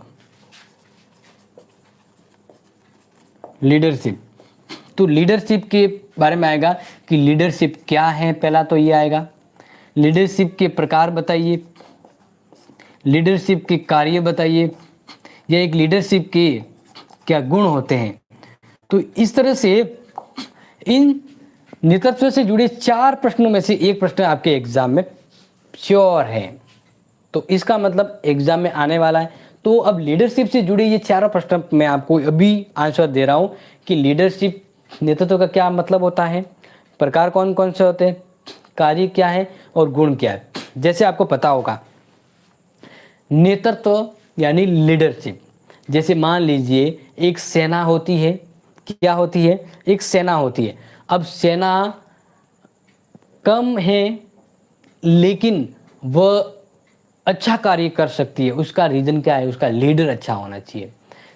लीडरशिप। तो लीडरशिप के बारे में आएगा कि लीडरशिप क्या है, पहला तो ये आएगा। लीडरशिप के प्रकार बताइए, लीडरशिप के कार्य बताइए, या एक लीडरशिप के क्या गुण होते हैं। तो इस तरह से इन नेतृत्व से जुड़े 4 प्रश्नों में से एक प्रश्न आपके एग्जाम में श्योर है। तो इसका मतलब एग्जाम में आने वाला है। तो अब लीडरशिप से जुड़े ये चारों प्रश्न मैं आपको अभी आंसर दे रहा हूँ कि लीडरशिप नेतृत्व का क्या मतलब होता है, प्रकार कौन कौन से होते हैं, कार्य क्या है और गुण क्या है। जैसे आपको पता होगा नेतृत्व यानी लीडरशिप, जैसे मान लीजिए एक सेना होती है, क्या होती है, एक सेना होती है। अब सेना कम है लेकिन वह अच्छा कार्य कर सकती है, उसका रीज़न क्या है, उसका लीडर अच्छा होना चाहिए।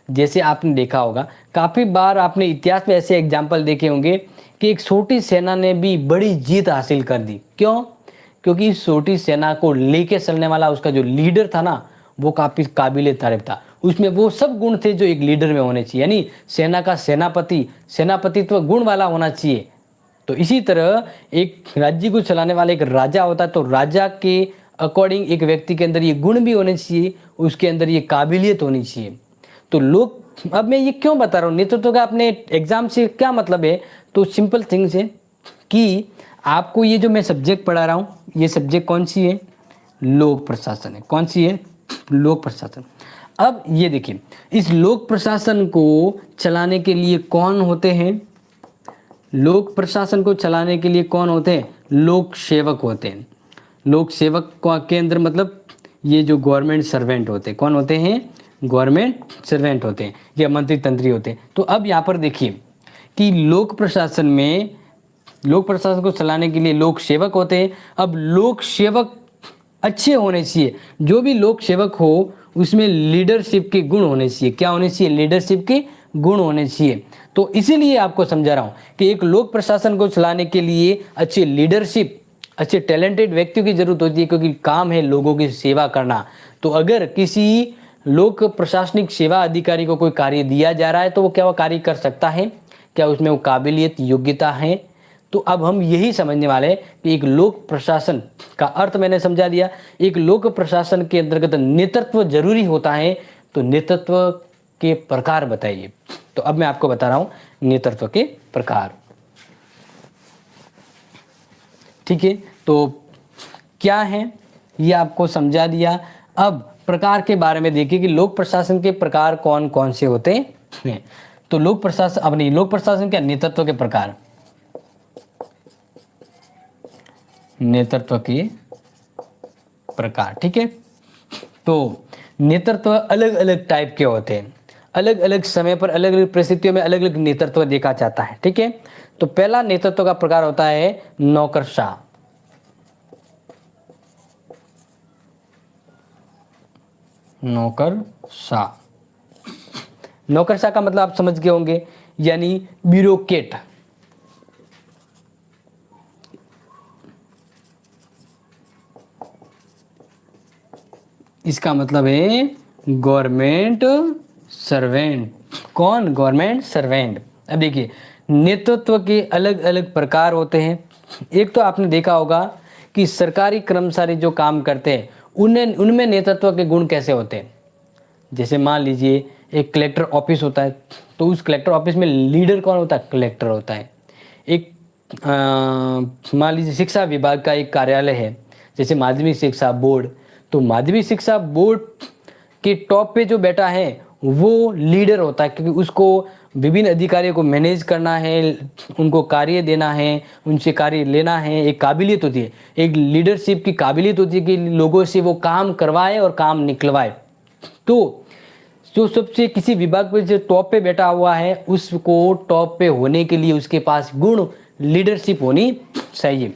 जैसे आपने देखा होगा काफ़ी बार आपने इतिहास में ऐसे एग्जाम्पल देखे होंगे कि एक छोटी सेना ने भी बड़ी जीत हासिल कर दी। क्यों? क्योंकि इस छोटी सेना को लेके चलने वाला उसका जो लीडर था ना, वो काफ़ी काबिल तारीफ था। उसमें वो सब गुण थे जो एक लीडर में होने चाहिए, यानी सेना का सेनापतित्व गुण वाला होना चाहिए। तो इसी तरह एक राज्य को चलाने वाला एक राजा होता है, तो राजा के अकॉर्डिंग एक व्यक्ति के अंदर ये गुण भी होने चाहिए, उसके अंदर ये काबिलियत होनी चाहिए। तो लोग, अब मैं ये क्यों बता रहा हूँ नेतृत्व का अपने एग्जाम से क्या मतलब है, तो सिंपल थिंग्स है कि आपको ये जो मैं सब्जेक्ट पढ़ा रहा हूँ, ये सब्जेक्ट कौन सी है, लोक प्रशासन है। कौन सी है, लोक प्रशासन। अब ये देखिए, इस लोक प्रशासन को चलाने के लिए कौन होते हैं, लोक प्रशासन को चलाने के लिए कौन होते हैं, लोक सेवक होते हैं। लोक सेवक के अंदर मतलब ये जो गवर्नमेंट सर्वेंट होते हैं, कौन होते हैं, गवर्नमेंट सर्वेंट होते हैं या मंत्री तंत्री होते हैं। तो अब यहाँ पर देखिए कि लोक प्रशासन में, लोक प्रशासन को चलाने के लिए लोक सेवक होते हैं। अब लोक सेवक अच्छे होने चाहिए, जो भी लोक सेवक हो उसमें लीडरशिप के गुण होने चाहिए। क्या होने चाहिए, लीडरशिप के गुण होने चाहिए। तो इसीलिए आपको समझा रहा हूँ कि एक लोक प्रशासन को चलाने के लिए अच्छी लीडरशिप, अच्छे टैलेंटेड व्यक्तियों की जरूरत होती है, क्योंकि काम है लोगों की सेवा करना। तो अगर किसी लोक प्रशासनिक सेवा अधिकारी को कोई कार्य दिया जा रहा है तो वो क्या वो कार्य कर सकता है, क्या उसमें वो काबिलियत योग्यता है। तो अब हम यही समझने वाले हैं कि एक लोक प्रशासन का अर्थ मैंने समझा दिया। एक लोक प्रशासन के अंतर्गत नेतृत्व जरूरी होता है, तो नेतृत्व के प्रकार बताइए। तो अब मैं आपको बता रहा हूं नेतृत्व के प्रकार। ठीक है, तो क्या है ये आपको समझा दिया। अब प्रकार के बारे में देखिए कि लोक प्रशासन के प्रकार कौन कौन से होते हैं। तो लोक प्रशासन, अब नहीं, लोक प्रशासन क्या, नेतृत्व के प्रकार, नेतृत्व के प्रकार। ठीक है, तो नेतृत्व अलग अलग टाइप के होते हैं, अलग अलग समय पर अलग अलग परिस्थितियों में अलग अलग नेतृत्व देखा जाता है। ठीक है, तो पहला नेतृत्व का प्रकार होता है नौकरशाह। नौकरशाह, नौकरशाह का मतलब आप समझ गए होंगे, यानी ब्यूरोक्रेट। इसका मतलब है गवर्नमेंट सर्वेंट। कौन, गवर्नमेंट सर्वेंट। अब देखिए नेतृत्व के अलग अलग प्रकार होते हैं। एक तो आपने देखा होगा कि सरकारी कर्मचारी जो काम करते हैं उनमें नेतृत्व के गुण कैसे होते हैं। जैसे मान लीजिए एक कलेक्टर ऑफिस होता है, तो उस कलेक्टर ऑफिस में लीडर कौन होता है, कलेक्टर होता है। एक मान लीजिए शिक्षा विभाग का एक कार्यालय है, जैसे माध्यमिक शिक्षा बोर्ड, तो माध्यमिक शिक्षा बोर्ड के टॉप पे जो बैठा है वो लीडर होता है, क्योंकि उसको विभिन्न अधिकारियों को मैनेज करना है, उनको कार्य देना है, उनसे कार्य लेना है। एक काबिलियत होती है, एक लीडरशिप की काबिलियत होती है कि लोगों से वो काम करवाए और काम निकलवाए। तो जो सबसे किसी विभाग पे जो टॉप पे बैठा हुआ है उसको टॉप पे होने के लिए उसके पास गुण लीडरशिप होनी चाहिए।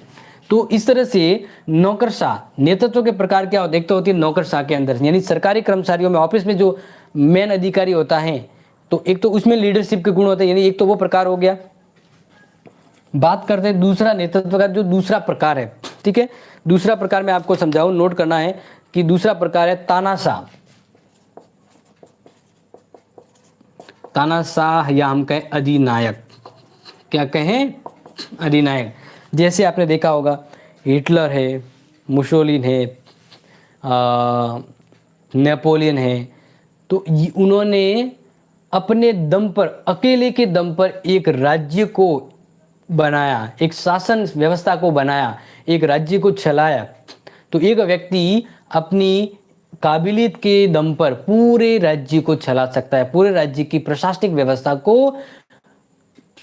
तो इस तरह से नौकरशाह नेतृत्व के प्रकार क्या होते हैं, एक तो होती है नौकरशाह के अंदर यानी सरकारी कर्मचारियों में ऑफिस में जो मेन अधिकारी होता है, तो एक तो उसमें लीडरशिप के गुण होते हैं, यानी एक तो वो प्रकार हो गया। बात करते हैं दूसरा नेतृत्व का, जो दूसरा प्रकार है। ठीक है, दूसरा प्रकार मैं आपको समझाऊं, नोट करना है कि दूसरा प्रकार है तानाशाह। तानाशाह या हम कहें अधिनायक, क्या कहें, अधिनायक। जैसे आपने देखा होगा हिटलर है, मुसोलिन है, नेपोलियन है, तो उन्होंने अपने दम पर, अकेले के दम पर एक राज्य को बनाया, एक शासन व्यवस्था को बनाया, एक राज्य को चलाया। तो एक व्यक्ति अपनी काबिलियत के दम पर पूरे राज्य को चला सकता है, पूरे राज्य की प्रशासनिक व्यवस्था को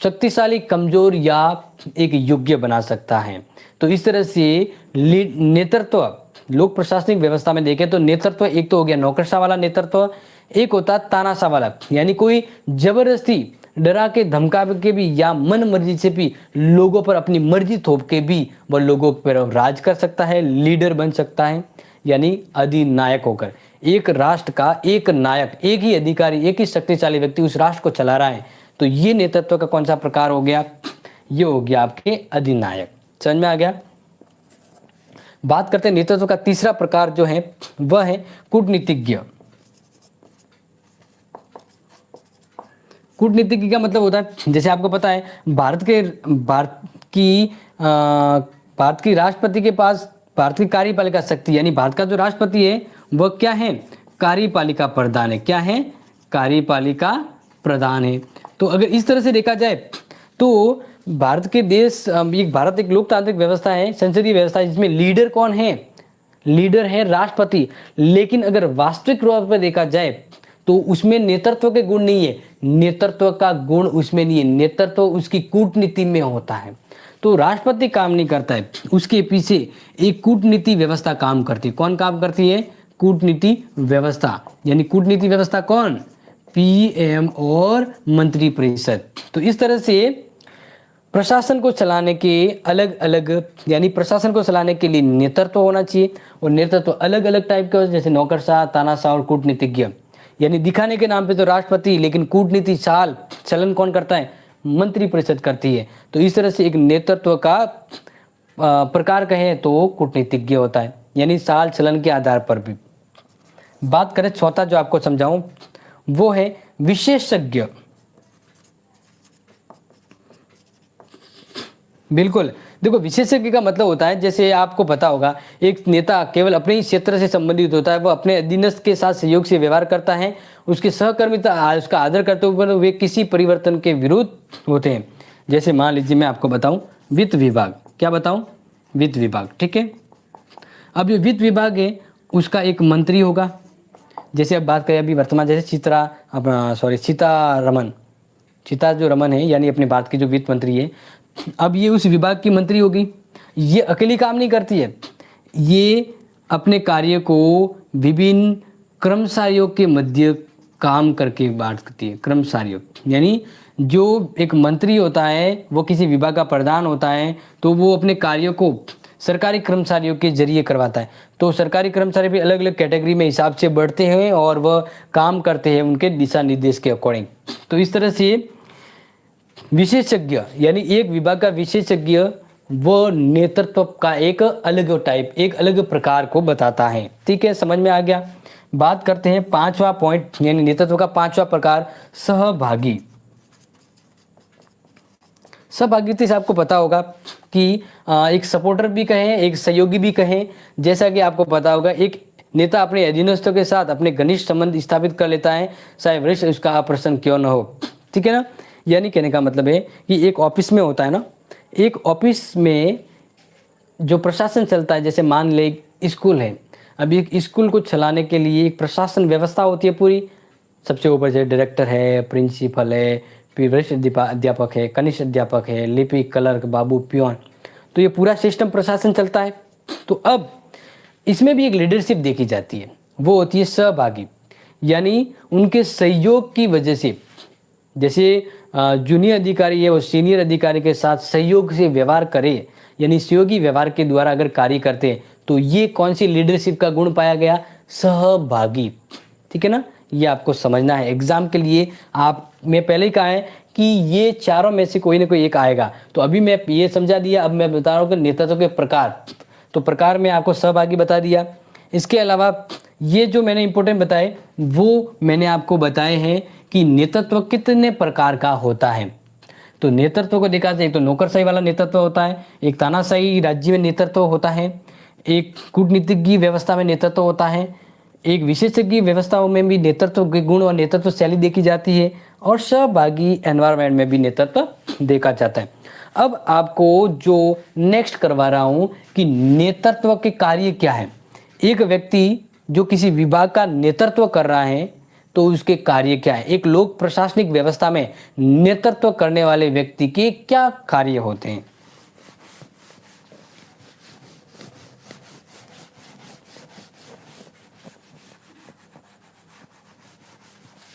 शक्तिशाली, कमजोर या एक योग्य बना सकता है। तो इस तरह से नेतृत्व, लोक प्रशासनिक व्यवस्था में देखें तो नेतृत्व एक तो हो गया नौकरशाह वाला नेतृत्व, एक होता तानाशाह वाला, यानी कोई जबरदस्ती डरा के धमका के भी या मन मर्जी से भी लोगों पर अपनी मर्जी थोप के भी वह लोगों पर राज कर सकता है, लीडर बन सकता है, यानी अधिनायक होकर एक राष्ट्र का एक नायक, एक ही अधिकारी, एक ही शक्तिशाली व्यक्ति उस राष्ट्र को चला रहा है। तो ये नेतृत्व का कौन सा प्रकार हो गया, ये हो गया आपके अधिनायक। समझ में आ गया। बात करते हैं नेतृत्व का तीसरा प्रकार जो है वह है कूटनीतिज्ञ। कूटनीतिज्ञ का मतलब होता है, जैसे आपको पता है भारत की राष्ट्रपति के पास भारत की कार्यपालिका शक्ति, यानी भारत का जो राष्ट्रपति है वह क्या है, कार्यपालिका प्रधान है। क्या है, कार्यपालिका प्रधान है। तो अगर इस तरह से देखा जाए तो भारत एक लोकतांत्रिक व्यवस्था है, संसदीय व्यवस्था है, जिसमें लीडर कौन है, लीडर है राष्ट्रपति। लेकिन अगर वास्तविक रूप में देखा जाए तो उसमें नेतृत्व के गुण नहीं है, नेतृत्व का गुण उसमें नहीं है, नेतृत्व उसकी कूटनीति में होता है। तो राष्ट्रपति काम नहीं करता है, उसके पीछे एक कूटनीति व्यवस्था काम करती है। कौन काम करती है, कूटनीति व्यवस्था। यानी कूटनीति व्यवस्था कौन, पीएम और मंत्री परिषद। तो इस तरह से प्रशासन को चलाने के अलग अलग, यानी प्रशासन को चलाने के लिए नेतृत्व होना चाहिए, और नेतृत्व अलग अलग टाइप के, जैसे नौकरशाह, तानाशाह और कूटनीतिज्ञ। यानी दिखाने के नाम पे तो राष्ट्रपति, लेकिन कूटनीति चलन कौन करता है, मंत्री परिषद करती है। तो इस तरह से एक नेतृत्व का प्रकार कहें तो कूटनीतिज्ञ होता है, यानी चाल चलन के आधार पर भी। बात करें चौथा जो आपको समझाऊं वो है विशेषज्ञ। बिल्कुल, देखो विशेषज्ञ का मतलब होता है, जैसे आपको पता होगा एक नेता केवल अपने ही क्षेत्र से संबंधित होता है, वो अपने अधीनस्थ के साथ सहयोग से व्यवहार करता है, उसके सहकर्मी उसका आदर करते हुए वे किसी परिवर्तन के विरुद्ध होते हैं। जैसे मान लीजिए मैं आपको बताऊं वित्त विभाग, क्या बताऊं, वित्त विभाग, ठीक है। अब ये वित्त विभाग है, उसका एक मंत्री होगा। जैसे अब बात करें अभी वर्तमान, जैसे सीता जो रमन है, यानी अपने भारत की जो वित्त मंत्री है, अब ये उस विभाग की मंत्री होगी। ये अकेली काम नहीं करती है, ये अपने कार्य को विभिन्न कर्मचारियों के मध्य काम करके बात करती है। कर्मचारियों यानी जो एक मंत्री होता है वो किसी विभाग का प्रधान होता है, तो वो अपने कार्यों को सरकारी कर्मचारियों के जरिए करवाता है। तो सरकारी कर्मचारी भी अलग अलग कैटेगरी में हिसाब से बढ़ते हैं और वह काम करते हैं उनके दिशा निर्देश के अकॉर्डिंग। तो इस तरह से विशेषज्ञ यानी एक विभाग का विशेषज्ञ वो नेतृत्व का एक अलग टाइप, एक अलग प्रकार को बताता है। ठीक है, समझ में आ गया। बात करते हैं पांचवा पॉइंट, यानी नेतृत्व का पांचवा प्रकार, सहभागी। सहभागिता से आपको पता होगा कि एक सपोर्टर भी कहें, एक सहयोगी भी कहें। जैसा कि आपको पता होगा एक नेता अपने अधीनस्थों के साथ अपने घनिष्ठ संबंध स्थापित कर लेता है, चाहे वरिष्ठ उसका अप्रसन्न क्यों न हो। ठीक है ना, यानी कहने का मतलब है कि एक ऑफिस में होता है ना, एक ऑफिस में जो प्रशासन चलता है, जैसे मान ले स्कूल है, अभी एक स्कूल को चलाने के लिए एक प्रशासन व्यवस्था होती है पूरी। सबसे ऊपर जैसे डायरेक्टर है, प्रिंसिपल है, फिर वरिष्ठ अध्यापक है, कनिष्ठ अध्यापक है, लिपिक, क्लर्क, बाबू, पियोन, तो ये पूरा सिस्टम प्रशासन चलता है। तो अब इसमें भी एक लीडरशिप देखी जाती है, वो होती है सहभागी, यानी उनके सहयोग की वजह से, जैसे जूनियर अधिकारी है वो सीनियर अधिकारी के साथ सहयोग से व्यवहार करे, यानी सहयोगी व्यवहार के द्वारा अगर कार्य करते हैं, तो ये कौन सी लीडरशिप का गुण पाया गया, सहभागी। ठीक है ना, ये आपको समझना है एग्जाम के लिए। मैं पहले ही कहा है कि ये चारों में से कोई ना कोई एक आएगा। तो अभी मैं ये समझा दिया, अब मैं बता रहा हूँ कि नेतृत्व के प्रकार, तो प्रकार में आपको सहभागी बता दिया। इसके अलावा ये जो मैंने इंपॉर्टेंट बताए वो मैंने आपको बताए हैं कि नेतृत्व कितने प्रकार का होता है। तो नेतृत्व को देखा जाए तो नौकरशाही वाला नेतृत्व होता है, एक तानाशाही राज्य में नेतृत्व होता है, एक कूटनीतिक की व्यवस्था में नेतृत्व होता है, एक विशेषज्ञ व्यवस्थाओं में भी नेतृत्व के गुण और नेतृत्व शैली देखी जाती है, और सहभागी एनवायरनमेंट में भी नेतृत्व देखा जाता है। अब आपको जो नेक्स्ट करवा रहा हूं कि नेतृत्व के कार्य क्या है। एक व्यक्ति जो किसी विभाग का नेतृत्व कर रहा है तो उसके कार्य क्या है। एक लोक प्रशासनिक व्यवस्था में नेतृत्व करने वाले व्यक्ति के क्या कार्य होते हैं।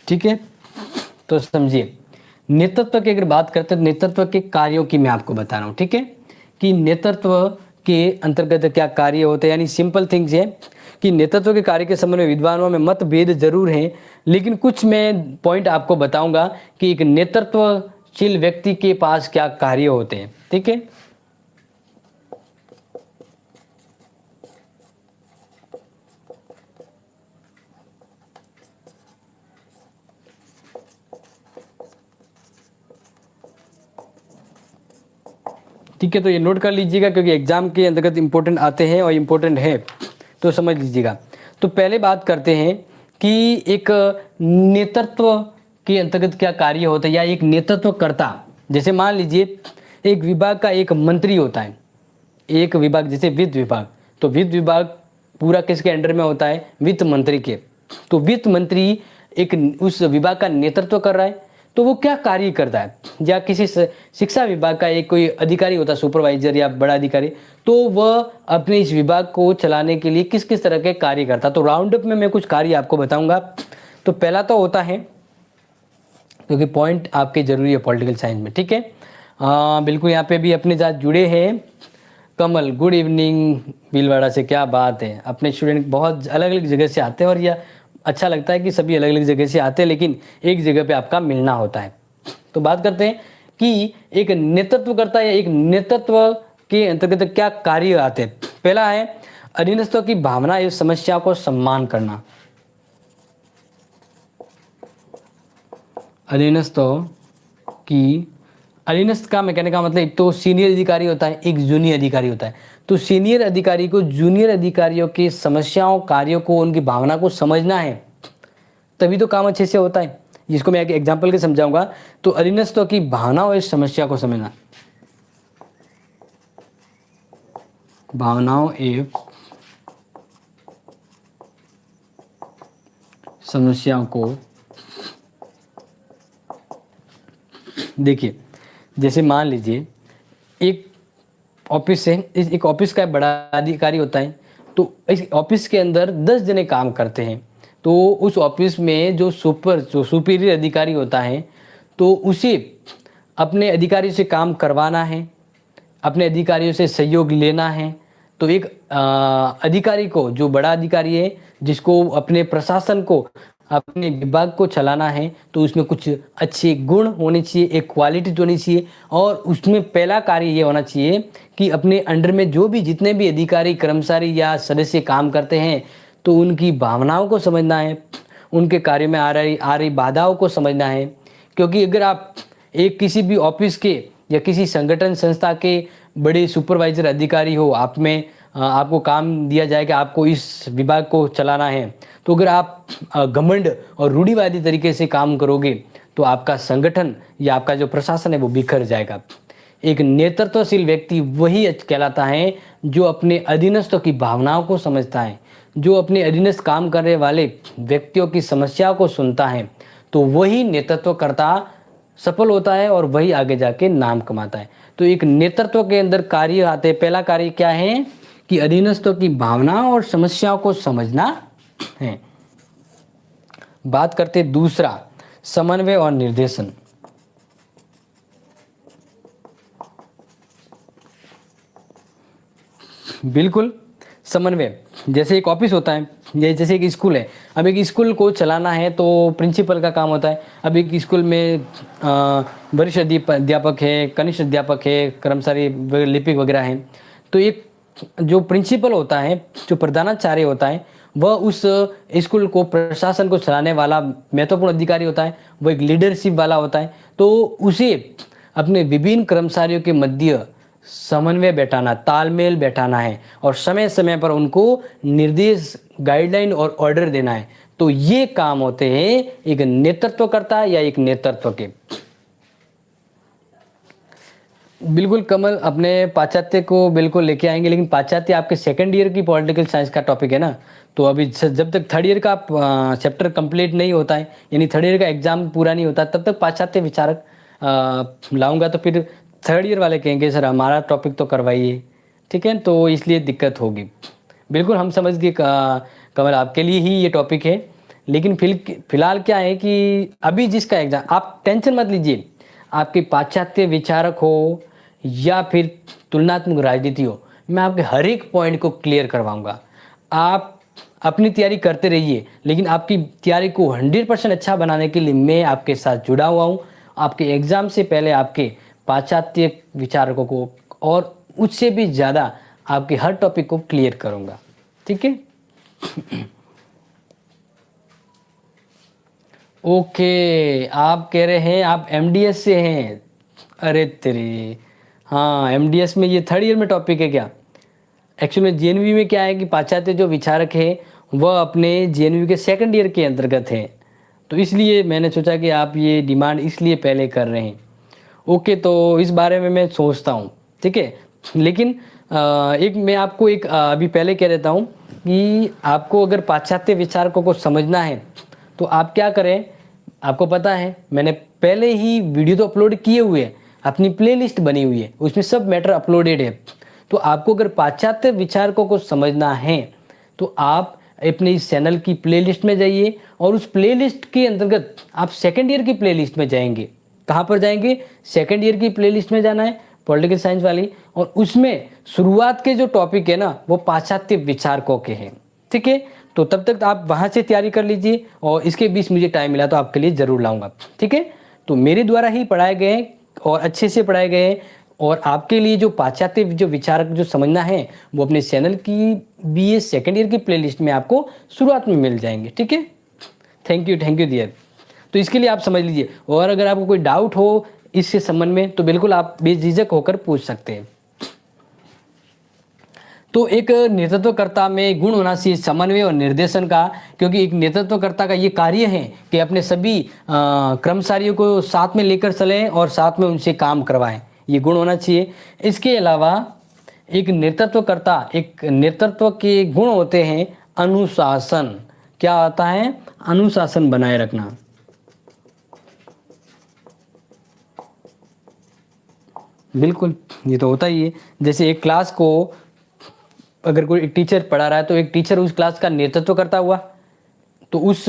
ठीक है, तो समझिए नेतृत्व की अगर बात करते हैं तो नेतृत्व के कार्यों की मैं आपको बता रहा हूं। ठीक है, कि नेतृत्व के अंतर्गत क्या कार्य होते हैं, यानी सिंपल थिंग्स है कि नेतृत्व के कार्य के संबंध में विद्वानों में मतभेद जरूर हैं, लेकिन कुछ मैं पॉइंट आपको बताऊंगा कि एक नेतृत्वशील व्यक्ति के पास क्या कार्य होते हैं। ठीक है, ठीक है, तो ये नोट कर लीजिएगा क्योंकि एग्जाम के अंतर्गत इंपॉर्टेंट आते हैं और इम्पोर्टेंट है तो समझ लीजिएगा। तो पहले बात करते हैं कि एक नेतृत्व के अंतर्गत क्या कार्य होता है या एक नेतृत्वकर्ता। जैसे मान लीजिए एक विभाग का एक मंत्री होता है, एक विभाग जैसे वित्त विभाग, तो वित्त विभाग पूरा किसके अंडर में होता है, वित्त मंत्री के। तो वित्त मंत्री एक उस विभाग का नेतृत्व कर रहा है, तो वो क्या कार्य करता है। या किसी शिक्षा विभाग का एक कोई अधिकारी होता है, सुपरवाइजर या बड़ा अधिकारी, तो वह अपने इस विभाग को चलाने के लिए किस किस तरह के कार्य करता है। तो राउंड अप में मैं कुछ कार्य आपको बताऊंगा। तो पहला तो होता है, क्योंकि पॉइंट आपके जरूरी है पॉलिटिकल साइंस में। ठीक है, बिल्कुल यहाँ पे भी अपने साथ जुड़े हैं कमल, गुड इवनिंग भीलवाड़ा से, क्या बात है। अपने स्टूडेंट बहुत अलग अलग जगह से आते हैं और यह अच्छा लगता है कि सभी अलग अलग जगह से आते हैं, लेकिन एक जगह पे आपका मिलना होता है। तो बात करते हैं कि एक नेतृत्व करता है, एक नेतृत्व के अंतर्गत क्या कार्य आते हैं। पहला है अधीनस्थों की भावना एवं समस्या को सम्मान करना। अधीनस्थ का मैं कहने का मतलब एक तो सीनियर अधिकारी होता है, एक जूनियर अधिकारी होता है। तो सीनियर अधिकारी को जूनियर अधिकारियों की समस्याओं, कार्यों को, उनकी भावना को समझना है, तभी तो काम अच्छे से होता है। जिसको मैं एक एग्जांपल के समझाऊंगा। तो अधीनस्थों की भावना और समस्या को समझना, भावनाओं एवं समस्याओं को देखिए। जैसे मान लीजिए एक ऑफिस है, एक ऑफिस का बड़ा अधिकारी होता है, तो इस ऑफिस के अंदर 10 जने काम करते हैं। तो उस ऑफिस में जो सुपीरियर अधिकारी होता है, तो उसे अपने अधिकारियों से काम करवाना है, अपने अधिकारियों से सहयोग लेना है। तो एक अधिकारी को, जो बड़ा अधिकारी है, जिसको अपने प्रशासन को, अपने विभाग को चलाना है, तो उसमें कुछ अच्छे गुण होने चाहिए, एक क्वालिटी होनी चाहिए। और उसमें पहला कार्य ये होना चाहिए कि अपने अंडर में जो भी जितने भी अधिकारी, कर्मचारी या सदस्य काम करते हैं, तो उनकी भावनाओं को समझना है, उनके कार्य में आ रही बाधाओं को समझना है। क्योंकि अगर आप एक किसी भी ऑफिस के या किसी संगठन संस्था के बड़े सुपरवाइजर अधिकारी हो, आप में आपको काम दिया जाए कि आपको इस विभाग को चलाना है, तो अगर आप घमंड और रूढ़िवादी तरीके से काम करोगे तो आपका संगठन या आपका जो प्रशासन है वो बिखर जाएगा। एक नेतृत्वशील व्यक्ति वही कहलाता है जो अपने अधीनस्थों की भावनाओं को समझता है, जो अपने अधीनस्थ काम करने वाले व्यक्तियों की समस्याओं को सुनता है। तो वही नेतृत्वकर्ता सफल होता है और वही आगे जाके नाम कमाता है। तो एक नेतृत्व के अंदर कार्य आते हैं। पहला कार्य क्या है कि अधीनस्थों की भावनाओं और समस्याओं को समझना है। बात करते दूसरा, समन्वय और निर्देशन। बिल्कुल, समन्वय। जैसे एक ऑफिस होता है, जैसे एक स्कूल है। अब एक स्कूल को चलाना है तो प्रिंसिपल का काम होता है। अब एक स्कूल में वरिष्ठ अध्यापक है, कनिष्ठ अध्यापक है, कर्मचारी लिपिक वगैरह हैं। तो एक जो प्रिंसिपल होता है, जो प्रधानाचार्य होता है, वह उस स्कूल को, प्रशासन को चलाने वाला महत्वपूर्ण अधिकारी होता है, वो एक लीडरशिप वाला होता है। तो उसे अपने विभिन्न कर्मचारियों के मध्य समन्वय बैठाना, तालमेल बैठाना है और समय समय पर उनको निर्देश, गाइडलाइन और ऑर्डर देना है। तो ये काम होते हैं एक नेतृत्वकर्ता या एक नेतृत्व के। बिल्कुल कमल, अपने पाश्चात्य को बिल्कुल लेके आएंगे, लेकिन पाश्चात्य आपके सेकंड ईयर की पॉलिटिकल साइंस का टॉपिक है ना, तो अभी जब तक थर्ड ईयर का चैप्टर कंप्लीट नहीं होता है, यानी थर्ड ईयर का एग्जाम पूरा नहीं होता, तब तक पाश्चात्य विचारक लाऊंगा। तो फिर थर्ड ईयर वाले कहेंगे सर हमारा टॉपिक तो करवाइए, ठीक है, तो इसलिए दिक्कत होगी। बिल्कुल हम समझ गए कमल, आपके लिए ही ये टॉपिक है। लेकिन फिलहाल क्या है कि अभी जिसका एग्जाम, आप टेंशन मत लीजिए, आपके पाश्चात्य विचारक हो या फिर तुलनात्मक राजनीति हो, मैं आपके हर एक पॉइंट को क्लियर करवाऊंगा। आप अपनी तैयारी करते रहिए, लेकिन आपकी तैयारी को 100% अच्छा बनाने के लिए मैं आपके साथ जुड़ा हुआ हूँ। आपके एग्जाम से पहले आपके पाश्चात्य विचारकों को और उससे भी ज़्यादा आपके हर टॉपिक को क्लियर करूँगा, ठीक है। ओके, आप कह रहे हैं आप एमडीएस से हैं। अरे तेरे, हाँ एमडीएस में ये थर्ड ईयर में टॉपिक है क्या? एक्चुअली में जेएनवी में क्या है कि पाश्चात्य जो विचारक है वह अपने जेएनवी के सेकंड ईयर के अंतर्गत है, तो इसलिए मैंने सोचा कि आप ये डिमांड इसलिए पहले कर रहे हैं। ओके, तो इस बारे में मैं सोचता हूँ, ठीक है। लेकिन एक मैं आपको एक अभी पहले कह देता हूँ कि आपको अगर पाश्चात्य विचारकों को समझना है तो आप क्या करें, आपको पता है मैंने पहले ही वीडियो तो अपलोड किए हुए हैं, अपनी प्लेलिस्ट बनी हुई है, उसमें सब मैटर अपलोडेड है। तो आपको अगर पाश्चात्य विचारकों को समझना है तो आप अपने इस चैनल की प्लेलिस्ट में जाइए और उस प्लेलिस्ट के अंतर्गत आप सेकंड ईयर की प्लेलिस्ट में जाएंगे। कहाँ पर जाएंगे? सेकंड ईयर की प्लेलिस्ट में जाना है, पॉलिटिकल साइंस वाली, और उसमें शुरुआत के जो टॉपिक है ना वो पाश्चात्य विचारकों के हैं, ठीक है। तो तब तक आप वहाँ से तैयारी कर लीजिए और इसके बीच मुझे टाइम मिला तो आपके लिए ज़रूर लाऊंगा, ठीक है। तो मेरे द्वारा ही पढ़ाए गए और अच्छे से पढ़ाए गए, और आपके लिए जो पाश्चात्य जो विचारक जो समझना है वो अपने चैनल की बीए सेकंड ईयर की प्लेलिस्ट में आपको शुरुआत में मिल जाएंगे, ठीक है। Thank you dear. तो इसके लिए आप समझ लीजिए, और अगर आपको कोई डाउट हो इससे संबंध में तो बिल्कुल आप बेझिझक होकर पूछ सकते हैं। तो एक नेतृत्वकर्ता में गुण होना चाहिए समन्वय और निर्देशन का, क्योंकि एक नेतृत्वकर्ता का ये कार्य है कि अपने सभी कर्मचारियों को साथ में लेकर चलें और साथ में उनसे काम करवाएं, ये गुण होना चाहिए। इसके अलावा एक नेतृत्व के गुण होते हैं अनुशासन। क्या होता है? अनुशासन बनाए रखना। बिल्कुल, ये तो होता ही है। जैसे एक क्लास को अगर कोई टीचर पढ़ा रहा है तो एक टीचर उस क्लास का नेतृत्व करता हुआ, तो उस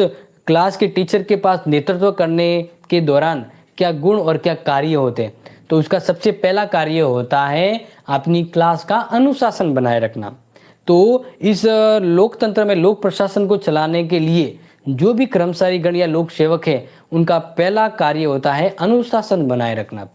क्लास के टीचर के पास नेतृत्व करने के दौरान क्या गुण और क्या कार्य होते हैं, तो उसका सबसे पहला कार्य होता है अपनी क्लास का अनुशासन बनाए रखना। तो इस लोकतंत्र में लोक प्रशासन को चलाने के लिए जो भी कर्मचारी गण या लोक सेवक है उनका पहला कार्य होता है अनुशासन बनाए रखना।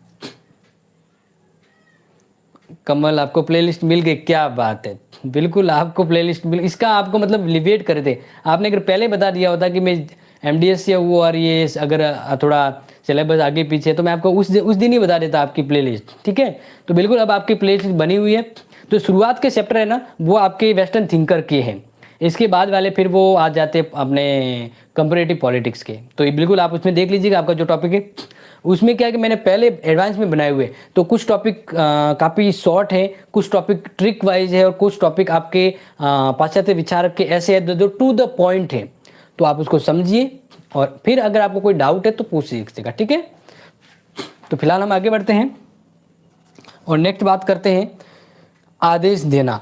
कमल, आपको प्लेलिस्ट मिल गई, क्या बात है। बिल्कुल आपको प्लेलिस्ट मिल, इसका आपको मतलब वेट करे थे आपने। अगर पहले बता दिया होता कि मैं एमडीएस से वो और ये अगर थोड़ा सिलेबस आगे पीछे, तो मैं आपको उस दिन ही बता देता आपकी प्लेलिस्ट, ठीक है। तो बिल्कुल अब आपकी प्लेलिस्ट बनी हुई है। तो शुरुआत के चैप्टर है ना वो आपके वेस्टर्न थिंकर के हैं, इसके बाद वाले फिर वो आ जाते अपने कंपैरेटिव पॉलिटिक्स के। तो ये बिल्कुल आप उसमें देख लीजिएगा आपका जो टॉपिक है उसमें क्या है कि मैंने पहले एडवांस में बनाए हुए, तो कुछ टॉपिक काफ़ी शॉर्ट है, कुछ टॉपिक ट्रिक वाइज है और कुछ टॉपिक आपके पाश्चात्य विचारक के ऐसे है जो टू द पॉइंट है। तो आप उसको समझिए और फिर अगर आपको कोई डाउट है तो पूछ लीजिएगा, ठीक है। तो फिलहाल हम आगे बढ़ते हैं और नेक्स्ट बात करते हैं आदेश देना।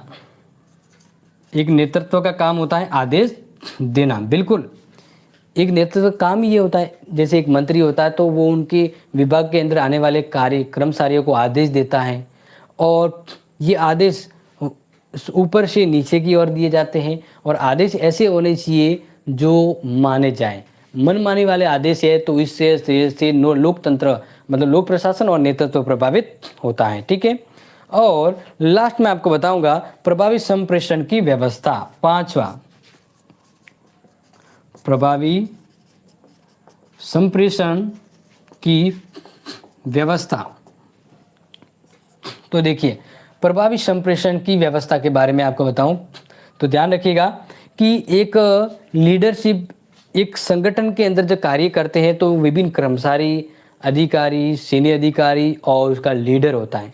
एक नेतृत्व का काम होता है आदेश देना। बिल्कुल, एक नेतृत्व का काम ये होता है, जैसे एक मंत्री होता है तो वो उनके विभाग के अंदर आने वाले कार्य कर्मचारियों को आदेश देता है, और ये आदेश ऊपर से नीचे की ओर दिए जाते हैं, और आदेश ऐसे होने चाहिए जो माने जाएं। मनमाने वाले आदेश है तो इससे लोकतंत्र मतलब लोक प्रशासन और नेतृत्व प्रभावित होता है, ठीक है। और लास्ट में आपको बताऊंगा प्रभावी संप्रेषण की व्यवस्था, पांचवा। प्रभावी संप्रेषण की व्यवस्था। तो देखिए, प्रभावी संप्रेषण की व्यवस्था के बारे में आपको बताऊं तो ध्यान रखिएगा कि एक लीडरशिप एक संगठन के अंदर जो कार्य करते हैं तो विभिन्न कर्मचारी, अधिकारी, सीनियर अधिकारी और उसका लीडर होता है।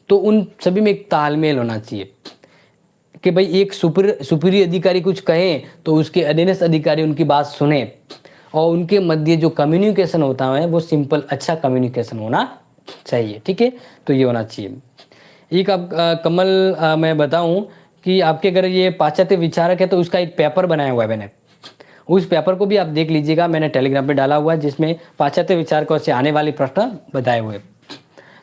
तो उन सभी में एक तालमेल होना चाहिए कि भाई एक सुपीरियर अधिकारी कुछ कहें तो उसके अधीनस्थ अधिकारी उनकी बात सुने और उनके मध्य जो कम्युनिकेशन होता है वो सिंपल अच्छा कम्युनिकेशन होना चाहिए। ठीक है, तो ये होना चाहिए। एक आप कमल मैं बताऊं कि आपके अगर ये पाश्चात्य विचारक है तो उसका एक पेपर बनाया हुआ है मैंने, उस पेपर को भी आप देख लीजिएगा, मैंने टेलीग्राम पे डाला हुआ है जिसमें पाश्चात्य विचारकों से आने वाले प्रश्न बताए हुए।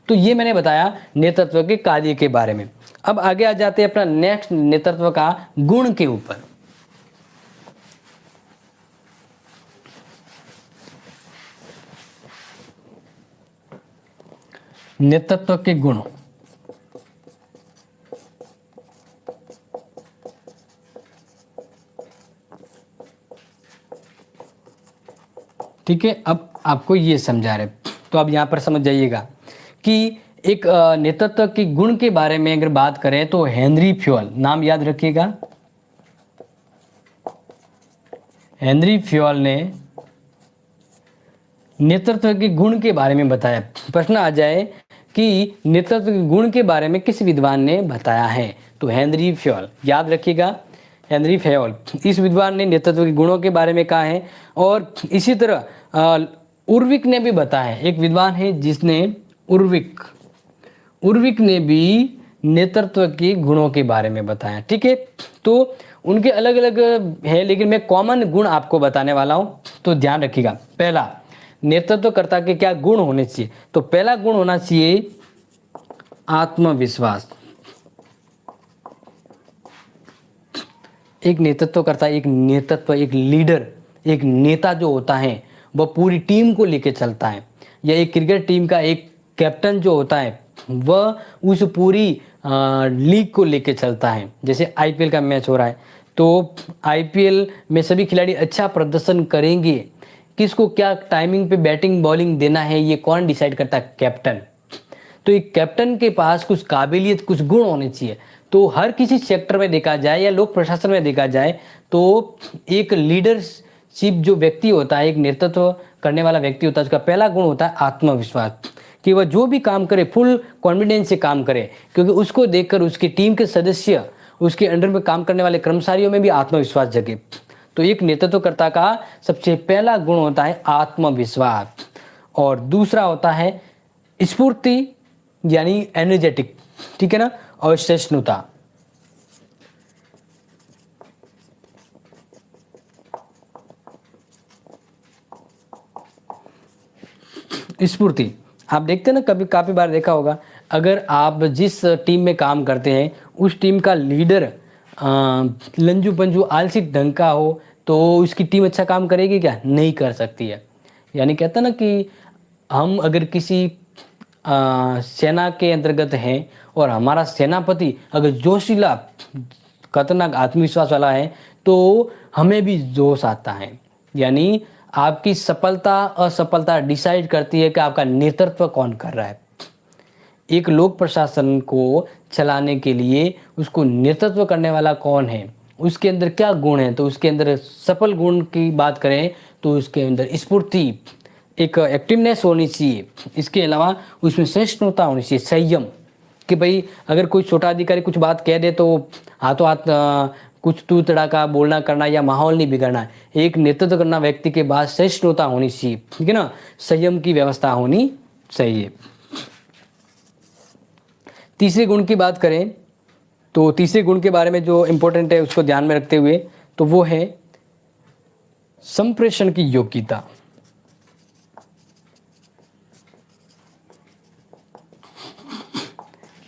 तो ये मैंने बताया नेतृत्व के कार्य के बारे में। अब आगे आ जाते हैं अपना नेक्स्ट नेतृत्व का गुण के ऊपर। नेतृत्व के गुण। ठीक है, अब आपको ये समझा रहे, तो अब यहां पर समझ जाइएगा कि एक नेतृत्व के गुण के बारे में अगर बात करें तो हेनरी फ्योल, नाम याद रखिएगा, हेनरी फ्योल ने नेतृत्व के गुण के बारे में बताया। प्रश्न आ जाए कि नेतृत्व के गुण के बारे में किस विद्वान ने बताया है, तो हेनरी फ्योल, याद रखिएगा हेनरी फ्योल, इस विद्वान ने नेतृत्व के गुणों के बारे में कहा है। और इसी तरह उर्विक ने भी बताया है, एक विद्वान है जिसने उर्विक ने भी नेतृत्व के गुणों के बारे में बताया। ठीक है, तो उनके अलग अलग है लेकिन मैं कॉमन गुण आपको बताने वाला हूं, तो ध्यान रखिएगा। पहला, नेतृत्वकर्ता के क्या गुण होने चाहिए, तो पहला गुण होना चाहिए आत्मविश्वास। एक नेतृत्वकर्ता, एक लीडर, एक नेता जो होता है वह पूरी टीम को लेकर चलता है, या एक क्रिकेट टीम का एक कैप्टन जो होता है वह उस पूरी लीग को लेकर चलता है। जैसे आईपीएल का मैच हो रहा है तो आईपीएल में सभी खिलाड़ी अच्छा प्रदर्शन करेंगे, किसको क्या टाइमिंग पे बैटिंग बॉलिंग देना है ये कौन डिसाइड करता है, कैप्टन। तो एक कैप्टन के पास कुछ काबिलियत, कुछ गुण होने चाहिए। तो हर किसी सेक्टर में देखा जाए या लोक प्रशासन में देखा जाए तो एक लीडरशिप जो व्यक्ति होता है, एक नेतृत्व करने वाला व्यक्ति होता है, उसका पहला गुण होता है आत्मविश्वास, कि वह जो भी काम करे फुल कॉन्फिडेंस से काम करे, क्योंकि उसको देखकर उसकी टीम के सदस्य, उसके अंडर में काम करने वाले कर्मचारियों में भी आत्मविश्वास जगे। तो एक नेतृत्वकर्ता का सबसे पहला गुण होता है आत्मविश्वास। और दूसरा होता है स्फूर्ति यानी एनर्जेटिक, ठीक है ना, और सहिष्णुता। स्फूर्ति, आप देखते हैं ना, कभी काफी बार देखा होगा, अगर आप जिस टीम में काम करते हैं उस टीम का लीडर लंजू पंजू आलसी ढंग का हो तो उसकी टीम अच्छा काम करेगी क्या, नहीं कर सकती है। यानी कहता ना कि हम अगर किसी सेना के अंतर्गत हैं और हमारा सेनापति अगर जोशीला खतरनाक आत्मविश्वास वाला है तो हमें भी जोश आता है। यानी आपकी सफलता असफलता डिसाइड करती है कि आपका नेतृत्व कौन कर रहा है। एक लोक प्रशासन को चलाने के लिए उसको नेतृत्व करने वाला कौन है, उसके अंदर क्या गुण है, तो उसके अंदर सफल गुण की बात करें तो उसके अंदर स्फूर्ति, एक एक्टिवनेस होनी चाहिए। इसके अलावा उसमें सहिष्णुता होनी चाहिए, संयम, कि भाई अगर कोई छोटा अधिकारी कुछ बात कह दे तो हाथों हाथ कुछ तू तड़ाका बोलना करना या माहौल नहीं बिगड़ना है। एक नेतृत्व करना व्यक्ति के पास सहिष्णुता होनी चाहिए, ठीक है ना, संयम की व्यवस्था होनी चाहिए। तीसरे गुण की बात करें तो तीसरे गुण के बारे में जो इंपॉर्टेंट है उसको ध्यान में रखते हुए तो वो है संप्रेषण की योग्यता।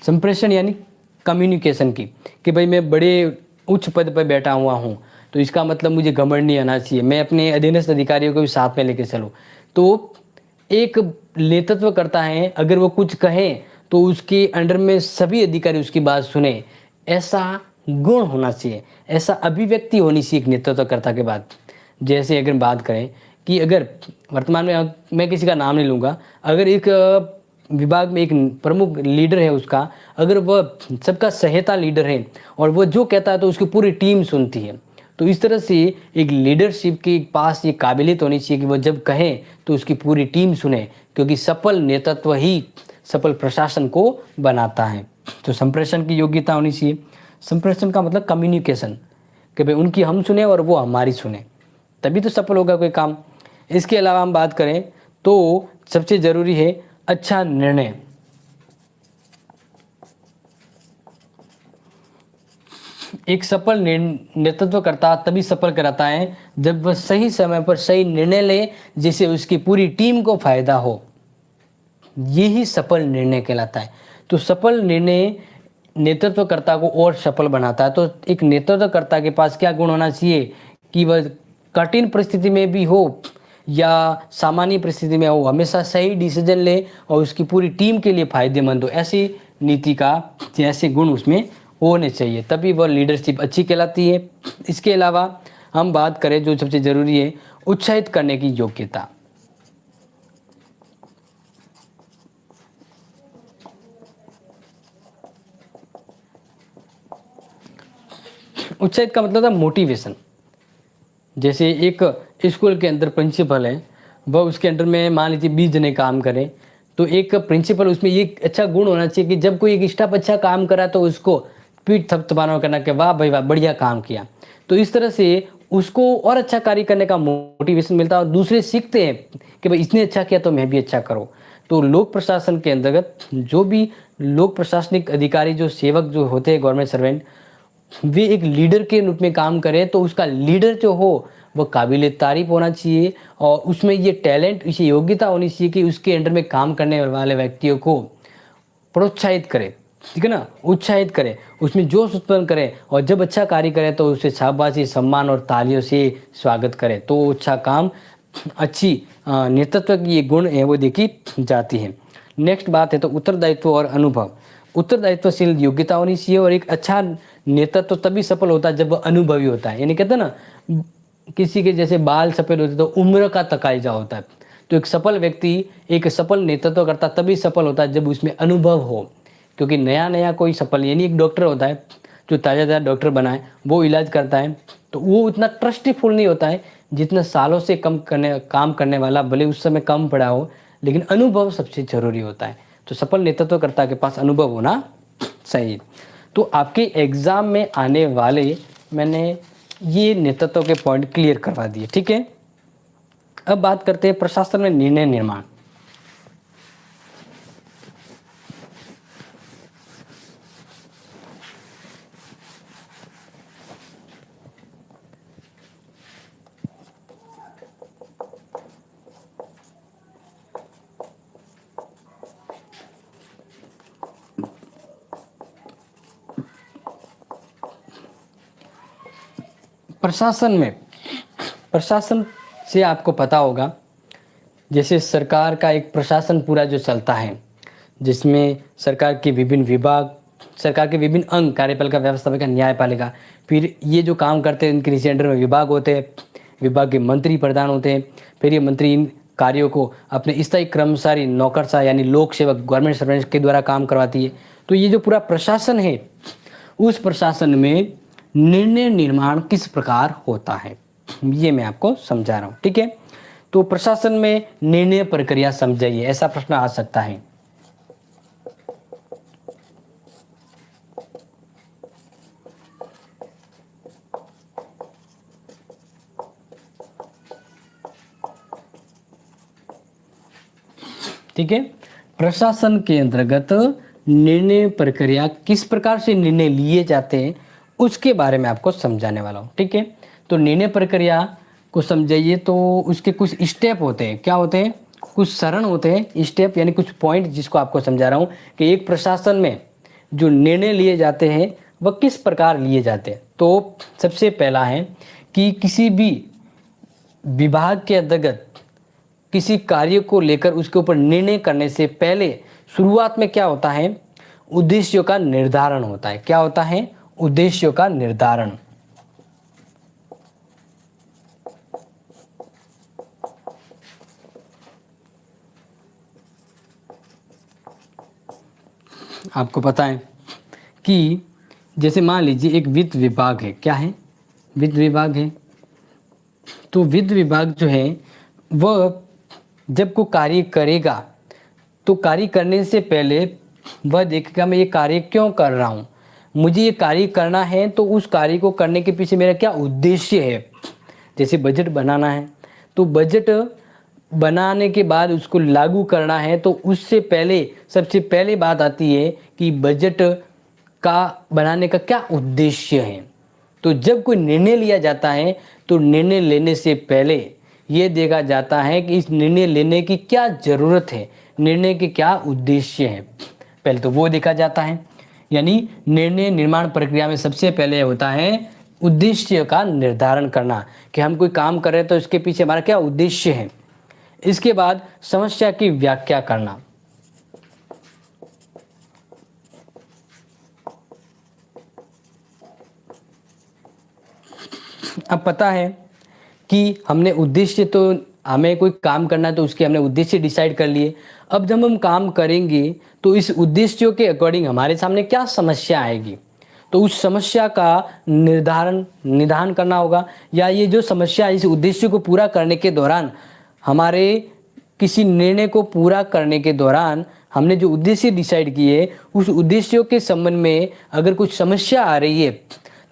संप्रेषण यानी कम्युनिकेशन की, कि भाई मैं बड़े उच्च पद पर बैठा हुआ हूँ तो इसका मतलब मुझे घमंड नहीं आना चाहिए, मैं अपने अधीनस्थ अधिकारियों को भी साथ में लेके चलूँ। तो एक नेतृत्व करता है, अगर वो कुछ कहे तो उसके अंडर में सभी अधिकारी उसकी बात सुने, ऐसा गुण होना चाहिए, ऐसा अभिव्यक्ति होनी चाहिए एक नेतृत्वकर्ता के बाद। जैसे अगर बात करें कि अगर वर्तमान में मैं किसी का नाम नहीं लूँगा, अगर एक विभाग में एक प्रमुख लीडर है उसका, अगर वह सबका सहायता लीडर है और वो जो कहता है तो उसकी पूरी टीम सुनती है। तो इस तरह से एक लीडरशिप के पास ये काबिलियत होनी चाहिए कि वह जब कहे तो उसकी पूरी टीम सुने, क्योंकि सफल नेतृत्व ही सफल प्रशासन को बनाता है। तो संप्रेषण की योग्यता होनी चाहिए। संप्रेषण का मतलब कम्युनिकेशन, कि भाई उनकी हम सुने और वो हमारी सुने, तभी तो सफल होगा कोई काम। इसके अलावा हम बात करें तो सबसे ज़रूरी है अच्छा निर्णय। एक सफल नेतृत्वकर्ता तभी सफल कराता है जब वह सही समय पर सही निर्णय ले, जिससे उसकी पूरी टीम को फायदा हो। यही सफल निर्णय कहलाता है। तो सफल निर्णय नेतृत्वकर्ता को और सफल बनाता है। तो एक नेतृत्वकर्ता के पास क्या गुण होना चाहिए कि वह कठिन परिस्थिति में भी हो या सामान्य परिस्थिति में हो, हमेशा सही डिसीजन ले और उसकी पूरी टीम के लिए फायदेमंद हो। ऐसी नीति का ऐसे गुण उसमें होने चाहिए, तभी वह लीडरशिप अच्छी कहलाती है। इसके अलावा हम बात करें जो सबसे ज़रूरी है, उत्साहित करने की योग्यता। उत्साहित का मतलब था मोटिवेशन। जैसे एक स्कूल के अंदर प्रिंसिपल है, वह उसके अंडर में मान लीजिए 20 जने काम करें, तो एक प्रिंसिपल उसमें ये अच्छा गुण होना चाहिए कि जब कोई एक स्टाफ अच्छा काम करा तो उसको पीठ थपथपाना करना कि वाह भाई वाह बढ़िया काम किया। तो इस तरह से उसको और अच्छा कार्य करने का मोटिवेशन मिलता है और दूसरे सीखते हैं कि भाई इसने अच्छा किया तो मैं भी अच्छा करूँ। तो लोक प्रशासन के अंतर्गत जो भी लोक प्रशासनिक अधिकारी, जो सेवक जो होते हैं गवर्नमेंट सर्वेंट, वे एक लीडर के रूप में काम करें तो उसका लीडर जो हो वह काबिल तारीफ होना चाहिए और उसमें ये टैलेंट, इसे योग्यता होनी चाहिए कि उसके अंडर में काम करने वाले व्यक्तियों को प्रोत्साहित करे, ठीक है ना, उत्साहित करे, उसमें जोश उत्पन्न करे और जब अच्छा कार्य करे तो उसे शाबाशी, सम्मान और तालियों से स्वागत करे। तो अच्छा काम, अच्छी नेतृत्व की ये गुण है वो देखी जाती है। नेक्स्ट बात है तो उत्तरदायित्व और अनुभव। उत्तरदायित्वशील योग्यता होनी चाहिए और एक अच्छा नेतृत्व तभी सफल होता है जब वह अनुभवी होता है। यानी कहते हैं ना, किसी के जैसे बाल सफ़ेद होते तो उम्र का तकाजा होता है। तो एक सफल व्यक्ति, एक सफल नेतृत्व करता तभी सफल होता है जब उसमें अनुभव हो, क्योंकि नया नया कोई सफल, यानी एक डॉक्टर होता है जो ताज़ा डॉक्टर बना है, वो इलाज करता है तो वो उतना ट्रस्टीफुल नहीं होता है जितना सालों से काम करने वाला, भले उस समय कम पड़ा हो, लेकिन अनुभव सबसे ज़रूरी होता है। तो सफल नेतृत्वकर्ता के पास अनुभव होना चाहिए। तो आपके एग्ज़ाम में आने वाले मैंने ये नेतृत्व के पॉइंट क्लियर करवा दिए, ठीक है। अब बात करते हैं प्रशासन में निर्णय निर्माण। प्रशासन से आपको पता होगा, जैसे सरकार का एक प्रशासन पूरा जो चलता है, जिसमें सरकार के विभिन्न विभाग, सरकार के विभिन्न अंग, कार्यपालिका, व्यवस्थापिका, न्यायपालिका, फिर ये जो काम करते हैं इनके नीचे अंडर में विभाग होते हैं, विभाग के मंत्री प्रधान होते हैं, फिर ये मंत्री इन कार्यों को अपने स्थायी कर्मचारी, नौकरशाह यानी लोक सेवक, गवर्नमेंट सर्वेंट्स के द्वारा काम करवाती है। तो ये जो पूरा प्रशासन है, उस प्रशासन में निर्णय निर्माण किस प्रकार होता है ये मैं आपको समझा रहा हूँ, ठीक है। तो प्रशासन में निर्णय प्रक्रिया समझाइए, ऐसा प्रश्न आ सकता है। ठीक है, प्रशासन के अंतर्गत निर्णय प्रक्रिया किस प्रकार से निर्णय लिए जाते हैं उसके बारे में आपको समझाने वाला हूँ, ठीक है। तो निर्णय प्रक्रिया को समझाइए तो उसके कुछ स्टेप होते हैं। क्या होते हैं? कुछ चरण होते हैं, स्टेप यानी कुछ पॉइंट, जिसको आपको समझा रहा हूँ कि एक प्रशासन में जो निर्णय लिए जाते हैं वह किस प्रकार लिए जाते हैं। तो सबसे पहला है कि किसी भी विभाग के अंतर्गत किसी कार्य को लेकर उसके ऊपर निर्णय करने से पहले शुरुआत में क्या होता है? उद्देश्यों का निर्धारण होता है। क्या होता है? उद्देश्यों का निर्धारण। आपको पता है कि जैसे मान लीजिए एक वित्त विभाग है, क्या है, वित्त विभाग है। तो वित्त विभाग जो है वह जब कोई कार्य करेगा तो कार्य करने से पहले वह देखेगा मैं ये कार्य क्यों कर रहा हूँ, मुझे ये कार्य करना है तो उस कार्य को करने के पीछे मेरा क्या उद्देश्य है। जैसे बजट बनाना है तो बजट बनाने के बाद उसको लागू करना है, तो उससे पहले सबसे पहले बात आती है कि बजट का बनाने का क्या उद्देश्य है। तो जब कोई निर्णय लिया जाता है तो निर्णय लेने से पहले ये देखा जाता है कि इस निर्णय लेने की क्या ज़रूरत है, निर्णय के क्या उद्देश्य है, पहले तो वो देखा जाता है। यानी निर्णय निर्माण प्रक्रिया में सबसे पहले होता है उद्देश्य का निर्धारण करना कि हम कोई काम कर रहे हैं तो इसके पीछे हमारा क्या उद्देश्य है। इसके बाद समस्या की व्याख्या करना। अब पता है कि हमने उद्देश्य, तो हमें कोई काम करना है तो उसके हमने उद्देश्य डिसाइड कर लिए। अब जब हम काम करेंगे तो इस उद्देश्यों के अकॉर्डिंग हमारे सामने क्या समस्या आएगी, तो उस समस्या का निदान करना होगा, या ये जो समस्या इस उद्देश्य को पूरा करने के दौरान हमारे किसी निर्णय को पूरा करने के दौरान हमने जो उद्देश्य डिसाइड किए उस उद्देश्यों के संबंध में अगर कुछ समस्या आ रही है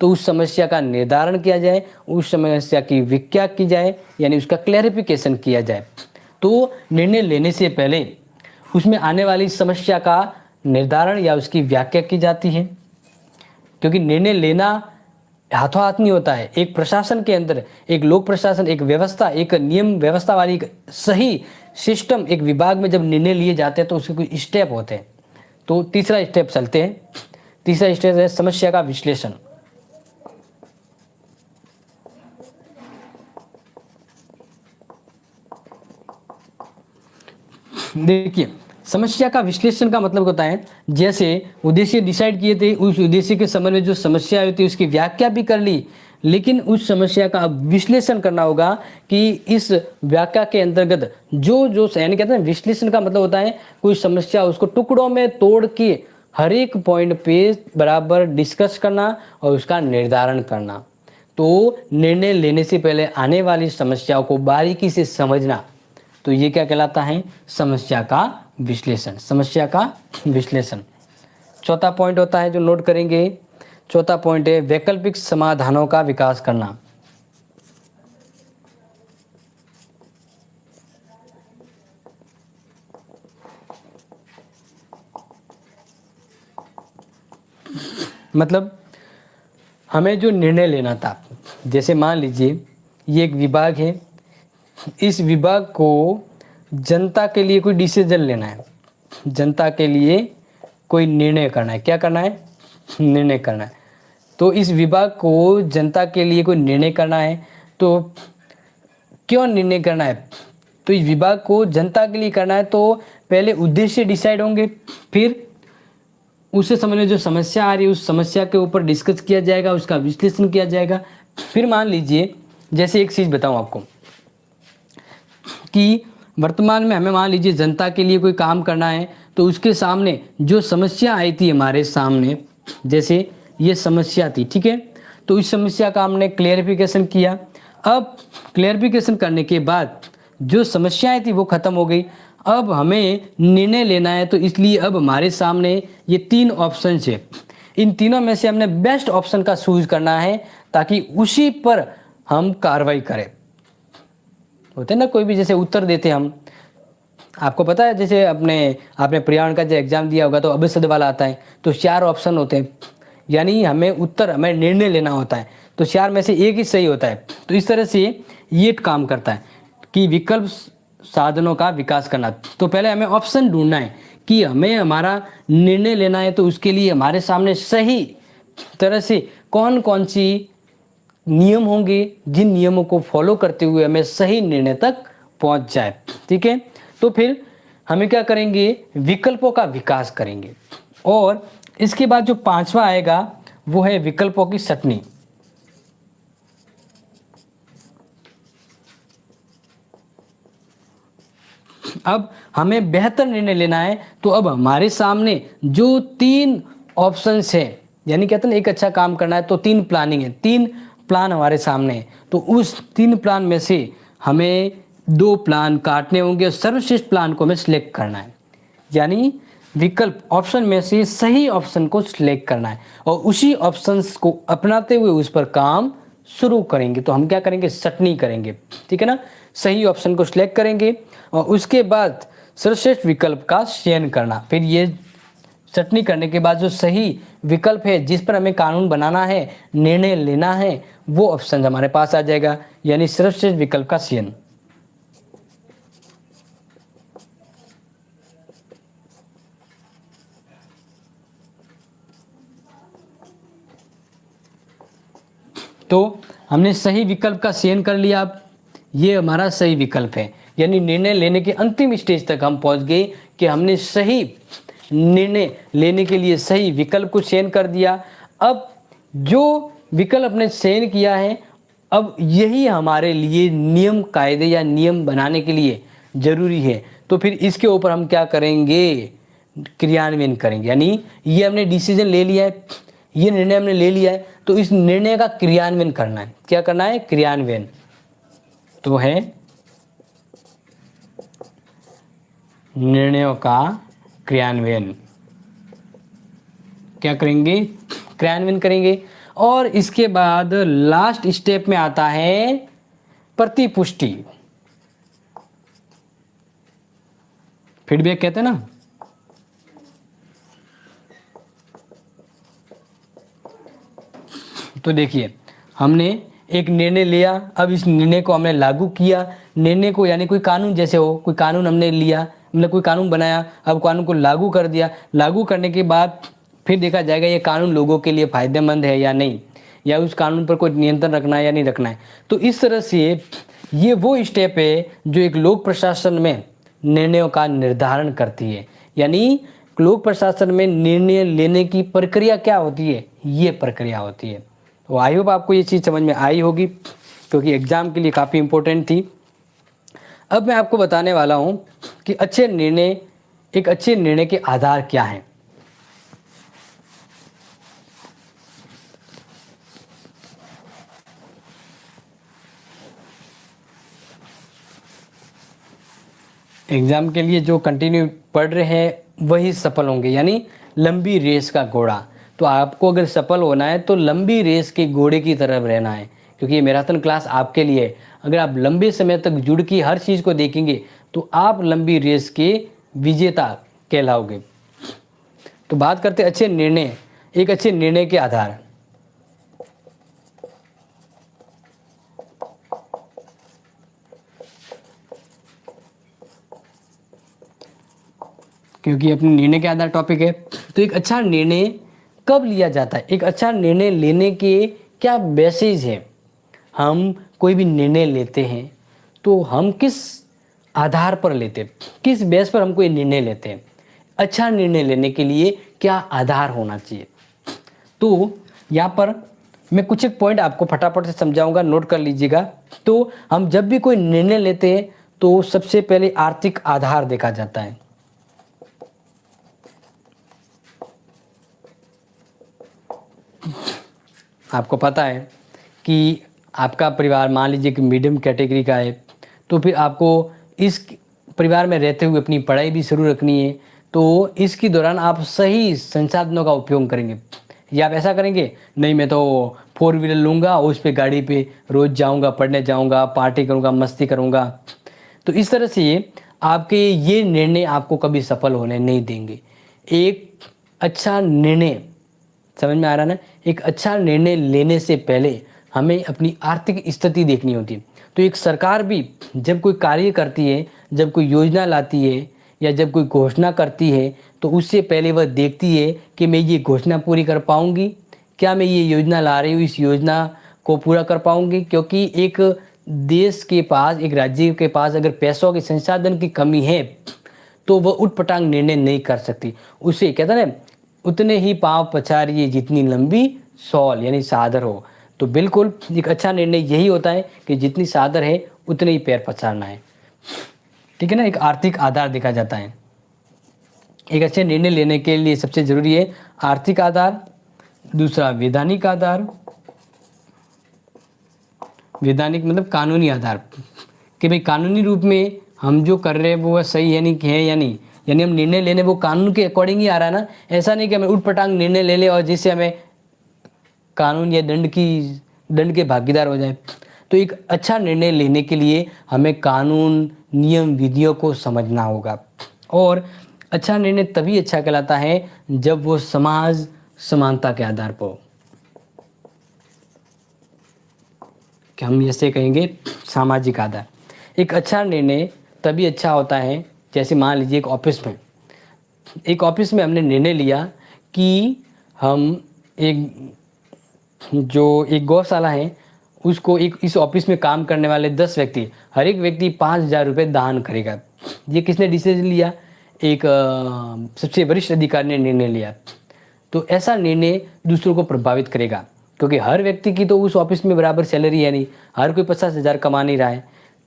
तो उस समस्या का निर्धारण किया जाए, उस समस्या की व्याख्या की जाए, यानी उसका क्लैरिफिकेशन किया जाए। तो निर्णय लेने से पहले उसमें आने वाली समस्या का निर्धारण या उसकी व्याख्या की जाती है, क्योंकि निर्णय लेना हाथों हाथ नहीं होता है। एक प्रशासन के अंदर, एक लोक प्रशासन, एक व्यवस्था, एक नियम व्यवस्था वाली सही सिस्टम, एक विभाग में जब निर्णय लिए जाते हैं तो उसके कुछ स्टेप होते हैं। तो तीसरा स्टेप चलते हैं। तीसरा स्टेप है समस्या का विश्लेषण। देखिए, समस्या का विश्लेषण का मतलब होता है जैसे उद्देश्य डिसाइड किए थे, उस उद्देश्य के संबंध में जो समस्या आई थी उसकी व्याख्या भी कर ली, लेकिन उस समस्या का विश्लेषण करना होगा कि इस व्याख्या के अंतर्गत जो जो यानी कहते हैं विश्लेषण का मतलब होता है कोई समस्या उसको टुकड़ों में तोड़ के हर एक पॉइंट पे बराबर डिस्कस करना और उसका निर्धारण करना। तो निर्णय लेने से पहले आने वाली समस्याओं को बारीकी से समझना, तो ये क्या कहलाता है, समस्या का विश्लेषण। समस्या का विश्लेषण। चौथा पॉइंट होता है जो नोट करेंगे, चौथा पॉइंट है वैकल्पिक समाधानों का विकास करना। मतलब हमें जो निर्णय लेना था, जैसे मान लीजिए ये एक विभाग है, इस विभाग को जनता के लिए कोई डिसीजन लेना है, जनता के लिए कोई निर्णय करना है। क्या करना है, निर्णय करना है। तो इस विभाग को जनता के लिए कोई निर्णय करना है, तो क्यों निर्णय करना है, तो इस विभाग को जनता के लिए करना है तो पहले उद्देश्य डिसाइड होंगे, फिर उससे संबंध में जो समस्या आ रही है उस समस्या के ऊपर डिस्कस किया जाएगा, उसका विश्लेषण किया जाएगा। फिर मान लीजिए जैसे एक चीज़ बताऊं आपको कि वर्तमान में हमें मान लीजिए जनता के लिए कोई काम करना है, तो उसके सामने जो समस्या आई थी हमारे सामने, जैसे ये समस्या थी, ठीक है, तो इस समस्या का हमने क्लेरिफिकेशन किया। अब क्लेरिफिकेशन करने के बाद जो समस्याएं थी वो ख़त्म हो गई। अब हमें निर्णय लेना है, तो इसलिए अब हमारे सामने ये 3 ऑप्शन है, इन तीनों में से हमने बेस्ट ऑप्शन का चूज करना है ताकि उसी पर हम कार्रवाई करें। होते ना कोई भी जैसे उत्तर देते हम, आपको पता है जैसे आपने पर्यावरण का जो एग्जाम दिया होगा तो अभिसद वाला आता है, तो 4 ऑप्शन होते हैं, यानी हमें निर्णय लेना होता है, तो 4 में से एक ही सही होता है। तो इस तरह से ये काम करता है कि विकल्प साधनों का विकास करना। तो पहले हमें ऑप्शन ढूंढना है कि हमें हमारा निर्णय लेना है, तो उसके लिए हमारे सामने सही तरह से कौन कौन सी नियम होंगे जिन नियमों को फॉलो करते हुए हमें सही निर्णय तक पहुंच जाए, ठीक है। तो फिर हमें क्या करेंगे, विकल्पों का विकास करेंगे। और इसके बाद जो 5वां आएगा वो है विकल्पों की छंटनी। अब हमें बेहतर निर्णय लेना है, तो अब हमारे सामने जो 3 ऑप्शंस है, यानी कहते हैं ना एक अच्छा काम करना है तो 3 प्लानिंग है, 3 प्लान हमारे सामने है, तो उस 3 प्लान में से हमें 2 प्लान काटने होंगे और सर्वश्रेष्ठ प्लान को हमें सिलेक्ट करना है। यानी विकल्प ऑप्शन में से सही ऑप्शन को सिलेक्ट करना है और उसी ऑप्शंस को अपनाते हुए उस पर काम शुरू करेंगे। तो हम क्या करेंगे, सटनी करेंगे, ठीक है ना। सही ऑप्शन को सिलेक्ट करेंगे और उसके बाद सर्वश्रेष्ठ विकल्प का चयन करना। फिर ये सटनी करने के बाद जो सही विकल्प है जिस पर हमें कानून बनाना है, निर्णय लेना है, वो ऑप्शन हमारे पास आ जाएगा, यानी सर्वश्रेष्ठ विकल्प का चयन। तो हमने सही विकल्प का चयन कर लिया। अब ये हमारा सही विकल्प है, यानी निर्णय लेने के अंतिम स्टेज तक हम पहुंच गए कि हमने सही निर्णय लेने के लिए सही विकल्प को चयन कर दिया। अब जो विकल्प हमने चयन किया है, अब यही हमारे लिए नियम कायदे या नियम बनाने के लिए जरूरी है। तो फिर इसके ऊपर हम क्या करेंगे, क्रियान्वयन करेंगे। यानी ये हमने डिसीजन ले लिया है, ये निर्णय हमने ले लिया है, तो इस निर्णय का क्रियान्वयन करना है। क्या करना है, क्रियान्वयन। तो है निर्णयों का क्रियान्वयन। क्या करेंगे, क्रियान्वयन करेंगे। और इसके बाद लास्ट स्टेप में आता है प्रतिपुष्टि, फीडबैक कहते हैं ना। तो देखिए, हमने एक निर्णय लिया, अब इस निर्णय को हमने लागू किया। निर्णय को यानी कोई कानून जैसे हो, कोई कानून हमने लिया, मतलब कोई कानून बनाया, अब कानून को लागू कर दिया। लागू करने के बाद फिर देखा जाएगा ये कानून लोगों के लिए फ़ायदेमंद है या नहीं, या उस कानून पर कोई नियंत्रण रखना है या नहीं रखना है। तो इस तरह से ये वो स्टेप है जो एक लोक प्रशासन में निर्णयों का निर्धारण करती है। यानी लोक प्रशासन में निर्णय लेने की प्रक्रिया क्या होती है, ये प्रक्रिया होती है। तो आई होप आपको ये चीज़ समझ में आई होगी, क्योंकि एग्ज़ाम के लिए काफ़ी इम्पोर्टेंट थी। अब मैं आपको बताने वाला हूँ कि एक अच्छे निर्णय के आधार क्या हैं। एग्ज़ाम के लिए जो कंटिन्यू पढ़ रहे हैं वही सफल होंगे, यानी लंबी रेस का घोड़ा। तो आपको अगर सफल होना है तो लंबी रेस के घोड़े की तरफ रहना है, क्योंकि ये मैराथन क्लास आपके लिए है। अगर आप लंबे समय तक जुड़ के हर चीज़ को देखेंगे तो आप लंबी रेस के विजेता कहलाओगे। तो बात करते अच्छे निर्णय, एक अच्छे निर्णय के आधार। क्योंकि अपने निर्णय के आधार टॉपिक है, तो एक अच्छा निर्णय कब लिया जाता है, एक अच्छा निर्णय लेने के क्या बेसिस है। हम कोई भी निर्णय लेते हैं तो हम किस आधार पर लेते हैं, किस बेस पर हम कोई निर्णय लेते हैं। अच्छा निर्णय लेने के लिए क्या आधार होना चाहिए। तो यहाँ पर मैं कुछ एक पॉइंट आपको फटाफट से समझाऊंगा, नोट कर लीजिएगा। तो हम जब भी कोई निर्णय लेते हैं तो सबसे पहले आर्थिक आधार देखा जाता है। आपको पता है कि आपका परिवार मान लीजिए कि मीडियम कैटेगरी का है, तो फिर आपको इस परिवार में रहते हुए अपनी पढ़ाई भी शुरू रखनी है। तो इसके दौरान आप सही संसाधनों का उपयोग करेंगे, या आप ऐसा करेंगे नहीं मैं तो 4 व्हीलर लूँगा, उस पे गाड़ी पे रोज़ जाऊँगा, पढ़ने जाऊँगा, पार्टी करूँगा, मस्ती करूँगा। तो इस तरह से आपके ये निर्णय आपको कभी सफल होने नहीं देंगे। एक अच्छा निर्णय, समझ में आ रहा ना, एक अच्छा निर्णय लेने से पहले हमें अपनी आर्थिक स्थिति देखनी होती है। तो एक सरकार भी जब कोई कार्य करती है, जब कोई योजना लाती है या जब कोई घोषणा करती है, तो उससे पहले वह देखती है कि मैं ये घोषणा पूरी कर पाऊंगी, क्या मैं ये योजना ला रही हूँ इस योजना को पूरा कर पाऊंगी। क्योंकि एक देश के पास, एक राज्य के पास अगर पैसों के संसाधन की कमी है तो वह उटपटांग निर्णय नहीं कर सकती। उसे कहता है ना, उतने ही पाँव पछाड़िए जितनी लंबी सॉल, यानी सादर हो। तो बिल्कुल एक अच्छा निर्णय यही होता है कि जितनी सादर है उतने ही पैर पछाड़ना है। ठीक। ठीक है ना, एक आर्थिक आधार देखा जाता है। एक अच्छे निर्णय लेने के लिए सबसे जरूरी है आर्थिक आधार, दूसरा वैधानिक आधार, वैधानिक मतलब कानूनी आधार, कि भाई कानूनी रूप में हम जो कर रहे हैं वो सही है नहीं है या नहीं, यानी हम निर्णय लेने वो कानून के अकॉर्डिंग ही आ रहा है ना, ऐसा नहीं कि हमें उठपटांग निर्णय ले ले और जिससे हमें कानून या दंड के भागीदार हो जाए। तो एक अच्छा निर्णय लेने के लिए हमें कानून, नियम, विधियों को समझना होगा। और अच्छा निर्णय तभी अच्छा कहलाता है जब वो समाज समानता के आधार पर हो, कि हम ऐसे कहेंगे सामाजिक आधार। एक अच्छा निर्णय तभी अच्छा होता है, जैसे मान लीजिए एक ऑफिस में हमने निर्णय लिया कि हम एक गौशाला है उसको इस ऑफिस में काम करने वाले 10 व्यक्ति, हर एक व्यक्ति 5,000 रुपये दान करेगा। ये किसने डिसीजन लिया? एक सबसे वरिष्ठ अधिकारी ने निर्णय लिया। तो ऐसा निर्णय दूसरों को प्रभावित करेगा, क्योंकि हर व्यक्ति की तो उस ऑफिस में बराबर सैलरी है नहीं, हर कोई 50,000 कमा नहीं रहा है।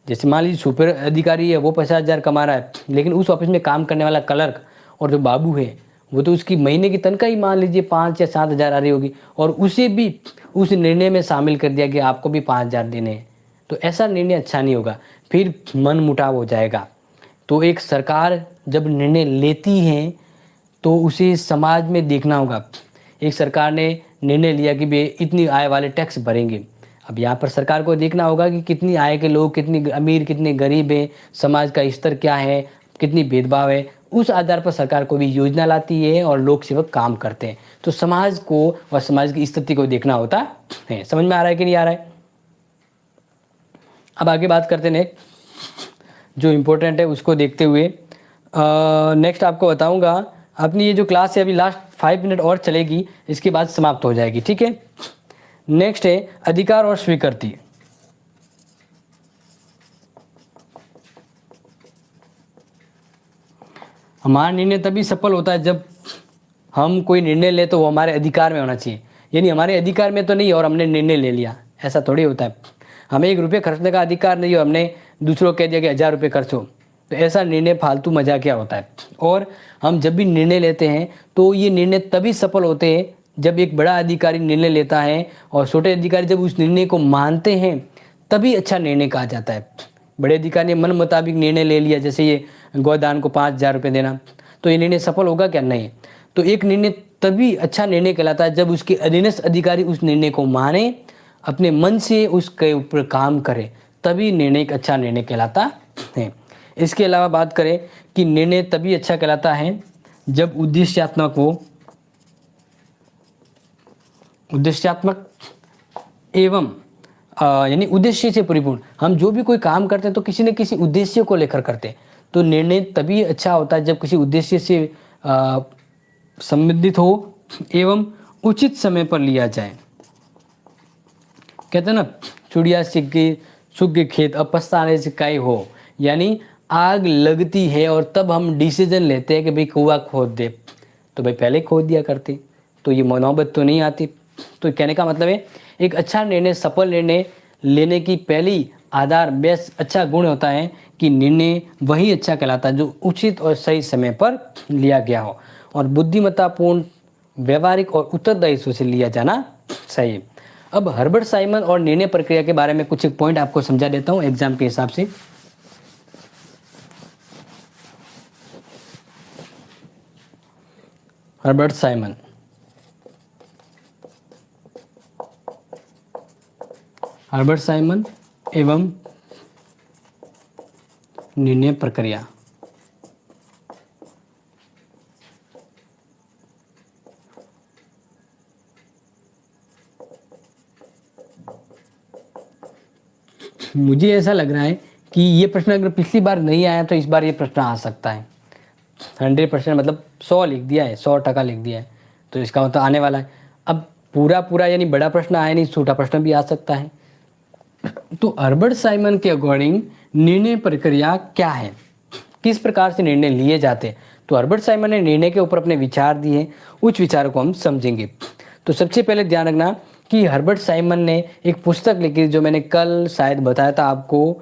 जैसे मान लीजिए सुपर अधिकारी है वो 50,000 कमा रहा है, लेकिन उस ऑफिस में काम करने वाला क्लर्क और जो बाबू है वो तो उसकी महीने की तनख्वाह ही मान लीजिए 5 या 7,000 आ रही होगी, और उसे भी उस निर्णय में शामिल कर दिया कि आपको भी 5,000 देने हैं। तो ऐसा निर्णय अच्छा नहीं होगा, फिर मन मुटाव हो जाएगा। तो एक सरकार जब निर्णय लेती है तो उसे समाज में देखना होगा। एक सरकार ने निर्णय लिया कि वे इतनी आय वाले टैक्स भरेंगे, अब यहाँ पर सरकार को देखना होगा कि कितनी आय के लोग, कितनी अमीर, कितने गरीब हैं, समाज का स्तर क्या है, कितनी भेदभाव है, उस आधार पर सरकार को भी योजना लाती है और लोक सेवक काम करते हैं। तो समाज को और समाज की स्थिति को देखना होता है। समझ में आ रहा है कि नहीं आ रहा है? अब आगे बात करते हैं, जो इम्पोर्टेंट है उसको देखते हुए नेक्स्ट आपको बताऊंगा। अपनी ये जो क्लास है अभी लास्ट 5 मिनट और चलेगी, इसके बाद समाप्त हो जाएगी, ठीक है। नेक्स्ट है अधिकार और स्वीकृति। हमारा निर्णय तभी सफल होता है जब हम कोई निर्णय ले तो वो हमारे अधिकार में होना चाहिए, यानी हमारे अधिकार में तो नहीं और हमने निर्णय ले लिया, ऐसा थोड़ी होता है। हमें 1 रुपये खर्चने का अधिकार नहीं और हमने दूसरों को कह दिया कि 1,000 रुपये खर्चो, तो ऐसा निर्णय फालतू मजाक क्या होता है। और हम जब भी निर्णय लेते हैं तो ये निर्णय तभी सफल होते हैं जब एक बड़ा अधिकारी निर्णय लेता है और छोटे अधिकारी जब उस निर्णय को मानते हैं, तभी अच्छा निर्णय कहा जाता है। बड़े अधिकारी ने मन मुताबिक निर्णय ले लिया, जैसे ये गोदान को 5,000 रुपये देना, तो ये निर्णय सफल होगा क्या? नहीं। तो एक निर्णय तभी अच्छा निर्णय कहलाता है जब उसके अधीनस्थ अधिकारी उस निर्णय को माने, अपने मन से उसके ऊपर काम करे, तभी निर्णय एक अच्छा निर्णय कहलाता है। इसके अलावा बात करें कि निर्णय तभी अच्छा कहलाता है जब उद्देश्यात्मक हो, उद्देश्यात्मक एवं यानी उद्देश्य से परिपूर्ण। हम जो भी कोई काम करते हैं तो किसी न किसी उद्देश्य को लेकर करते हैं, तो निर्णय तभी अच्छा होता है जब किसी उद्देश्य से संबंधित हो एवं उचित समय पर लिया जाए। कहते हैं ना, चुड़िया सूख के खेत अब पछताने से काई हो, यानी आग लगती है और तब हम डिसीजन लेते हैं कि भाई कुआं खोद दे, तो भाई पहले खोद दिया करते तो ये नौबत तो नहीं आती। तो कहने का मतलब है एक अच्छा निर्णय, सफल निर्णय लेने की पहली आधार बेस अच्छा गुण होता है कि निर्णय वही अच्छा कहलाता है जो उचित और सही समय पर लिया गया हो और बुद्धिमत्तापूर्ण, व्यवहारिक और उत्तरदायित्व से लिया जाना चाहिए। अब हर्बर्ट साइमन और निर्णय प्रक्रिया के बारे में कुछ एक पॉइंट आपको समझा देता हूँ एग्जाम के हिसाब से। हर्बर्ट साइमन, हर्बर्ट साइमन एवं निर्णय प्रक्रिया। मुझे ऐसा लग रहा है कि ये प्रश्न अगर पिछली बार नहीं आया तो इस बार ये प्रश्न आ सकता है। 100% मतलब 100 लिख दिया है, 100% लिख दिया है, तो इसका मतलब आने वाला है। अब पूरा यानी बड़ा प्रश्न आया नहीं, छोटा प्रश्न भी आ सकता है। तो हर्बर्ट साइमन के अकॉर्डिंग निर्णय प्रक्रिया क्या है, किस प्रकार से निर्णय लिए जाते हैं, तो हर्बर्ट साइमन ने निर्णय के ऊपर अपने विचार दिए, उस विचारों को हम समझेंगे। तो सबसे पहले ध्यान रखना कि हर्बर्ट साइमन ने एक पुस्तक लिखी जो मैंने कल शायद बताया था आपको,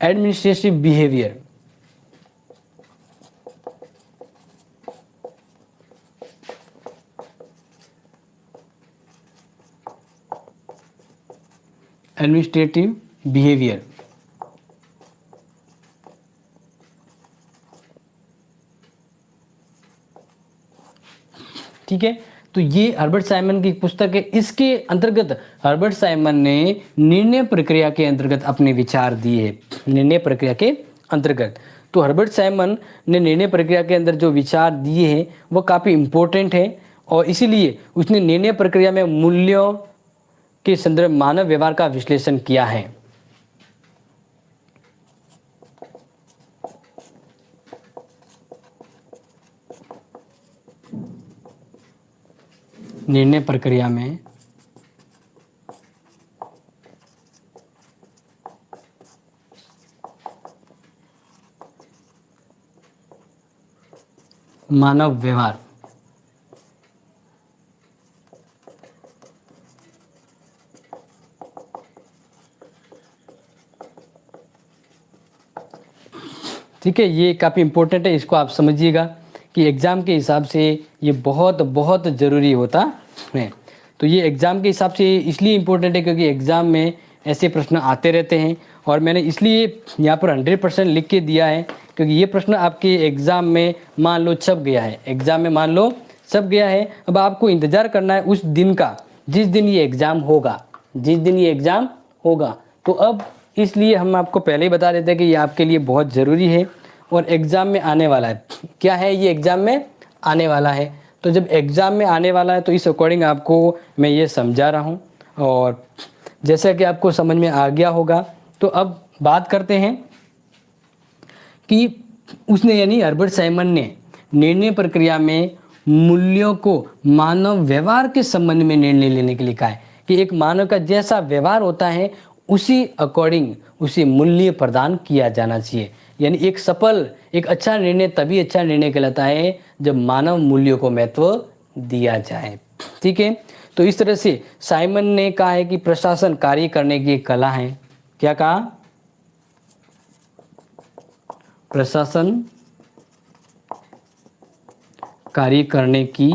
एडमिनिस्ट्रेटिव बिहेवियर। Administrative behaviour. ठीक है, तो ये हर्बर्ट साइमन की पुस्तक है। इसके अंतर्गत हर्बर्ट साइमन ने निर्णय प्रक्रिया के अंतर्गत अपने विचार दिए। निर्णय प्रक्रिया के अंतर्गत तो हर्बर्ट साइमन ने निर्णय प्रक्रिया के अंदर जो विचार दिए हैं वो काफ़ी इम्पोर्टेंट है, और इसीलिए उसने निर्णय प्रक्रिया में मूल्यों के संदर्भ मानव व्यवहार का विश्लेषण किया है। निर्णय प्रक्रिया में मानव व्यवहार। ठीक है, ये काफ़ी इम्पोर्टेंट है, इसको आप समझिएगा कि एग्ज़ाम के हिसाब से ये बहुत बहुत ज़रूरी होता है। तो ये एग्ज़ाम के हिसाब से इसलिए इम्पोर्टेंट है क्योंकि एग्ज़ाम में ऐसे प्रश्न आते रहते हैं, और मैंने इसलिए यहाँ पर 100% लिख के दिया है क्योंकि ये प्रश्न आपके एग्ज़ाम में मान लो छप गया है, एग्ज़ाम में मान लो छप गया है। अब आपको इंतज़ार करना है उस दिन का जिस दिन ये एग्ज़ाम होगा, जिस दिन ये एग्ज़ाम होगा। तो अब इसलिए हम आपको पहले ही बता देते हैं कि ये आपके लिए बहुत ज़रूरी है और एग्ज़ाम में आने वाला है। क्या है ये? एग्ज़ाम में आने वाला है। तो जब एग्ज़ाम में आने वाला है तो इस अकॉर्डिंग आपको मैं ये समझा रहा हूँ, और जैसा कि आपको समझ में आ गया होगा। तो अब बात करते हैं कि उसने यानी हर्बर्ट साइमन ने निर्णय प्रक्रिया में मूल्यों को मानव व्यवहार के संबंध में निर्णय लेने के लिए कहा है कि एक मानव का जैसा व्यवहार होता है उसी अकॉर्डिंग उसे मूल्य प्रदान किया जाना चाहिए। यानी एक अच्छा निर्णय तभी अच्छा निर्णय कहलाता है जब मानव मूल्यों को महत्व दिया जाए। ठीक है, तो इस तरह से साइमन ने कहा है कि प्रशासन कार्य करने की एक कला है। क्या कहा? प्रशासन कार्य करने की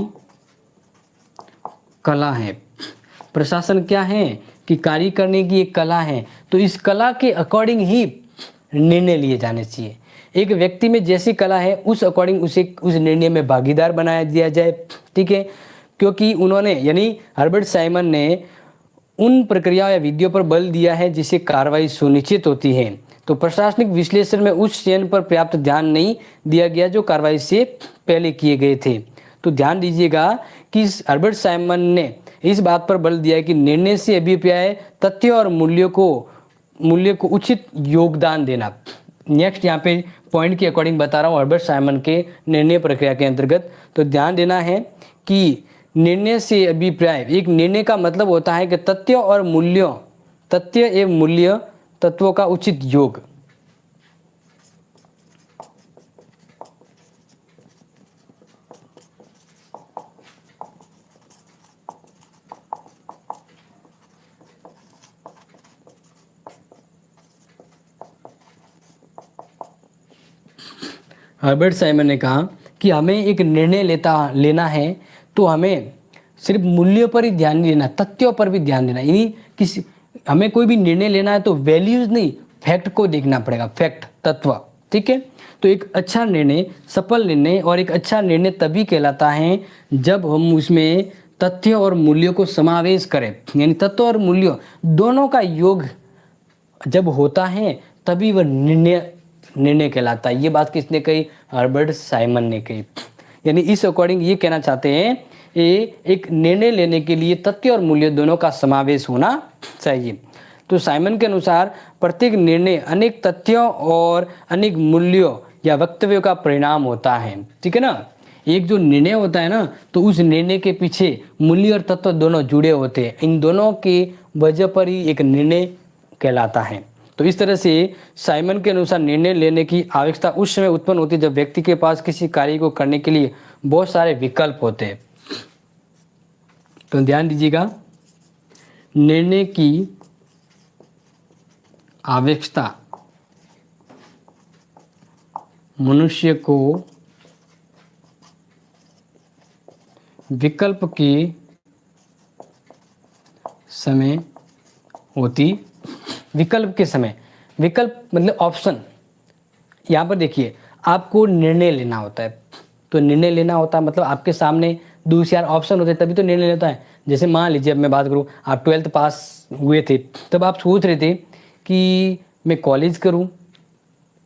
कला है। प्रशासन क्या है कि कार्य करने की एक कला है, तो इस कला के अकॉर्डिंग ही निर्णय लिए जाने चाहिए। एक व्यक्ति में जैसी कला है उस अकॉर्डिंग उसे उस निर्णय में भागीदार बनाया दिया जाए। ठीक है, क्योंकि उन्होंने यानी हर्बर्ट साइमन ने उन प्रक्रियाओं या विधियों पर बल दिया है जिससे कार्रवाई सुनिश्चित होती है। तो प्रशासनिक विश्लेषण में उस चयन पर पर्याप्त ध्यान नहीं दिया गया जो कार्रवाई से पहले किए गए थे। तो ध्यान दीजिएगा कि हर्बर्ट साइमन ने इस बात पर बल दिया है कि निर्णय से अभिप्राय तथ्य और मूल्य को उचित योगदान देना। नेक्स्ट यहाँ पे पॉइंट के अकॉर्डिंग बता रहा हूँ हर्बर्ट साइमन के निर्णय प्रक्रिया के अंतर्गत। तो ध्यान देना है कि निर्णय से अभिप्राय, एक निर्णय का मतलब होता है कि तथ्य एवं मूल्य तत्वों का उचित योग। हर्बर्ट साइमन ने कहा कि हमें एक निर्णय लेना है तो हमें सिर्फ मूल्यों पर ही ध्यान नहीं देना, तथ्यों पर भी ध्यान देना। यानी हमें कोई भी निर्णय लेना है तो वैल्यूज नहीं, फैक्ट को देखना पड़ेगा, फैक्ट, तत्व। ठीक है, तो एक अच्छा निर्णय, सफल निर्णय और एक अच्छा निर्णय तभी कहलाता है जब हम उसमें तथ्य और मूल्यों को समावेश करें। यानी तत्व और मूल्य दोनों का योग जब होता है तभी वह निर्णय कहलाता है। ये बात किसने कही? हर्बर्ट साइमन ने कही। यानी इस अकॉर्डिंग ये कहना चाहते हैं एक निर्णय लेने के लिए तथ्य और मूल्य दोनों का समावेश होना चाहिए। तो साइमन के अनुसार प्रत्येक निर्णय अनेक तथ्यों और अनेक मूल्यों या वक्तव्यों का परिणाम होता है। ठीक है ना, एक जो निर्णय होता है ना तो उस निर्णय के पीछे मूल्य और तत्व दोनों जुड़े होते हैं, इन दोनों की वजह पर ही एक निर्णय कहलाता है। तो इस तरह से साइमन के अनुसार निर्णय लेने की आवश्यकता उस समय उत्पन्न होती है जब व्यक्ति के पास किसी कार्य को करने के लिए बहुत सारे विकल्प होते हैं। तो ध्यान दीजिएगा, निर्णय की आवश्यकता मनुष्य को विकल्प के समय होती विकल्प के समय, विकल्प मतलब ऑप्शन। यहाँ पर देखिए आपको निर्णय लेना होता है, तो निर्णय लेना होता है मतलब आपके सामने 2 4 ऑप्शन होते हैं तभी तो निर्णय लेता है। जैसे मान लीजिए अब मैं बात करूँ, आप 12th पास हुए थे, तब आप सोच रहे थे कि मैं कॉलेज करूँ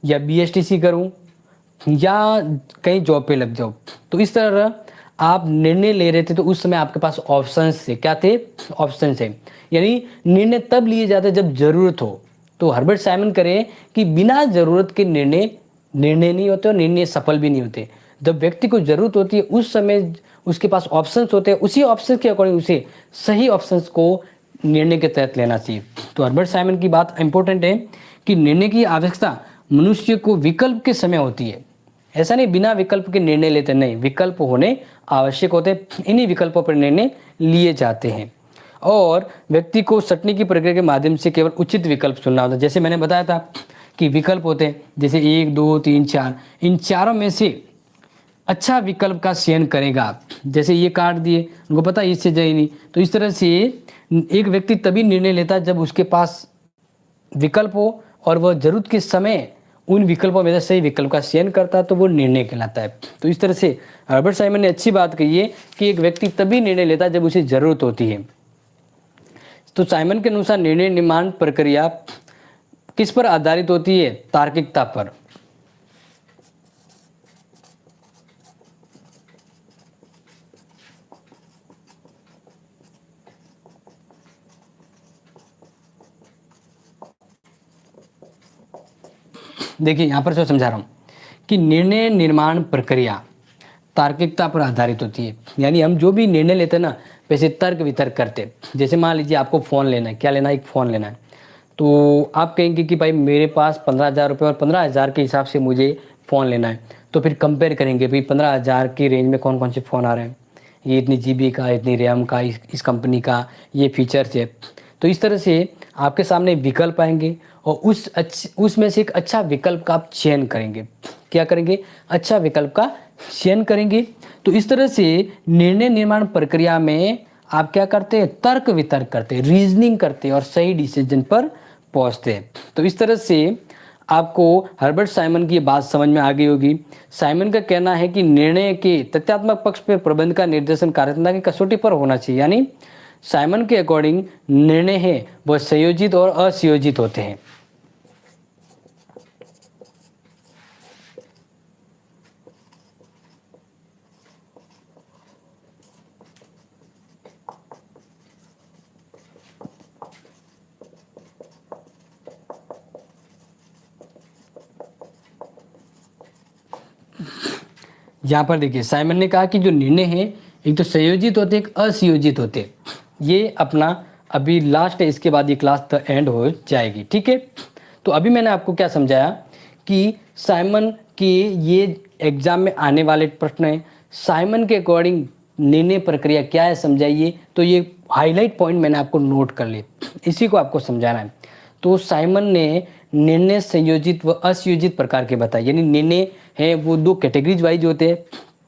या BSTC करूँ या कहीं जॉब पे लग जाऊँ। तो इस तरह आप निर्णय ले रहे थे, तो उस समय आपके पास ऑप्शंस थे। क्या थे? ऑप्शंस थे। यानी निर्णय तब लिए जाते जब ज़रूरत हो। तो हर्बर्ट साइमन करें कि बिना ज़रूरत के निर्णय नहीं होते और निर्णय सफल भी नहीं होते। जब व्यक्ति को ज़रूरत होती है उस समय उसके पास ऑप्शंस होते हैं, उसी ऑप्शंस के अकॉर्डिंग उसे सही ऑप्शंस को निर्णय के तहत लेना चाहिए। तो हर्बर्ट साइमन की बात इंपॉर्टेंट है कि निर्णय की आवश्यकता मनुष्य को विकल्प के समय होती है। ऐसा नहीं बिना विकल्प के निर्णय लेते, नहीं, विकल्प होने आवश्यक होते, इन्हीं विकल्पों पर निर्णय लिए जाते हैं। और व्यक्ति को सटने की प्रक्रिया के माध्यम से केवल उचित विकल्प चुनना होता है। जैसे मैंने बताया था कि विकल्प होते हैं जैसे 1 2 3 4, इन चारों में से अच्छा विकल्प का चयन करेगा। जैसे ये काट दिए, उनको पता है इससे जाए नहीं, तो इस तरह से एक व्यक्ति तभी निर्णय लेता है जब उसके पास विकल्प हो और वह जरूरत के समय उन विकल्पों में से सही विकल्प का चयन करता है, तो वो निर्णय कहलाता है। तो इस तरह से हर्बर्ट साइमन ने अच्छी बात कही है कि एक व्यक्ति तभी निर्णय लेता है जब उसे जरूरत होती है। तो साइमन के अनुसार निर्णय निर्माण प्रक्रिया किस पर आधारित होती है? तार्किकता पर। देखिए यहाँ पर जो समझा रहा हूँ कि निर्णय निर्माण प्रक्रिया तार्किकता पर आधारित होती है। यानी हम जो भी निर्णय लेते हैं ना, वैसे तर्क वितर्क करते हैं। जैसे मान लीजिए आपको फ़ोन लेना है, क्या लेना है? एक फ़ोन लेना है। तो आप कहेंगे कि भाई मेरे पास 15,000 रुपये और 15,000 के हिसाब से मुझे फ़ोन लेना है। तो फिर कंपेयर करेंगे भाई 15,000 की रेंज में कौन कौन से फ़ोन आ रहे हैं, ये इतनी GB का, इतनी रैम का, इस कंपनी का, ये फीचर्स है। तो इस तरह से आपके सामने विकल्प आएंगे और उसमें से एक अच्छा विकल्प का आप चयन करेंगे। क्या करेंगे? अच्छा विकल्प का चयन करेंगे। तो इस तरह से निर्णय निर्माण प्रक्रिया में आप क्या करते हैं? तर्क वितर्क करते हैं, रीजनिंग करते हैं और सही डिसीजन पर पहुंचते हैं। तो इस तरह से आपको हर्बर्ट साइमन की बात समझ में आ गई होगी। साइमन का कहना है कि निर्णय के तथ्यात्मक पक्ष पर प्रबंध का निर्देशन कार्यक्षमता की कसौटी पर होना चाहिए। यानी साइमन के अकॉर्डिंग निर्णय है वह संयोजित और असंयोजित होते हैं। यहाँ पर देखिए साइमन ने कहा कि जो निर्णय है एक तो संयोजित होते एक असंयोजित होते। ये अपना अभी लास्ट है, इसके बाद ये क्लास तो एंड हो जाएगी, ठीक है। तो अभी मैंने आपको क्या समझाया कि साइमन के ये एग्जाम में आने वाले प्रश्न हैं, साइमन के अकॉर्डिंग निर्णय प्रक्रिया क्या है समझाइए। तो ये हाईलाइट पॉइंट मैंने आपको नोट कर लिए, इसी को आपको समझाना है। तो साइमन ने निर्णय संयोजित व असंयोजित प्रकार के बताए। यानी निर्णय है वो 2 कैटेगरीज वाइज होते हैं।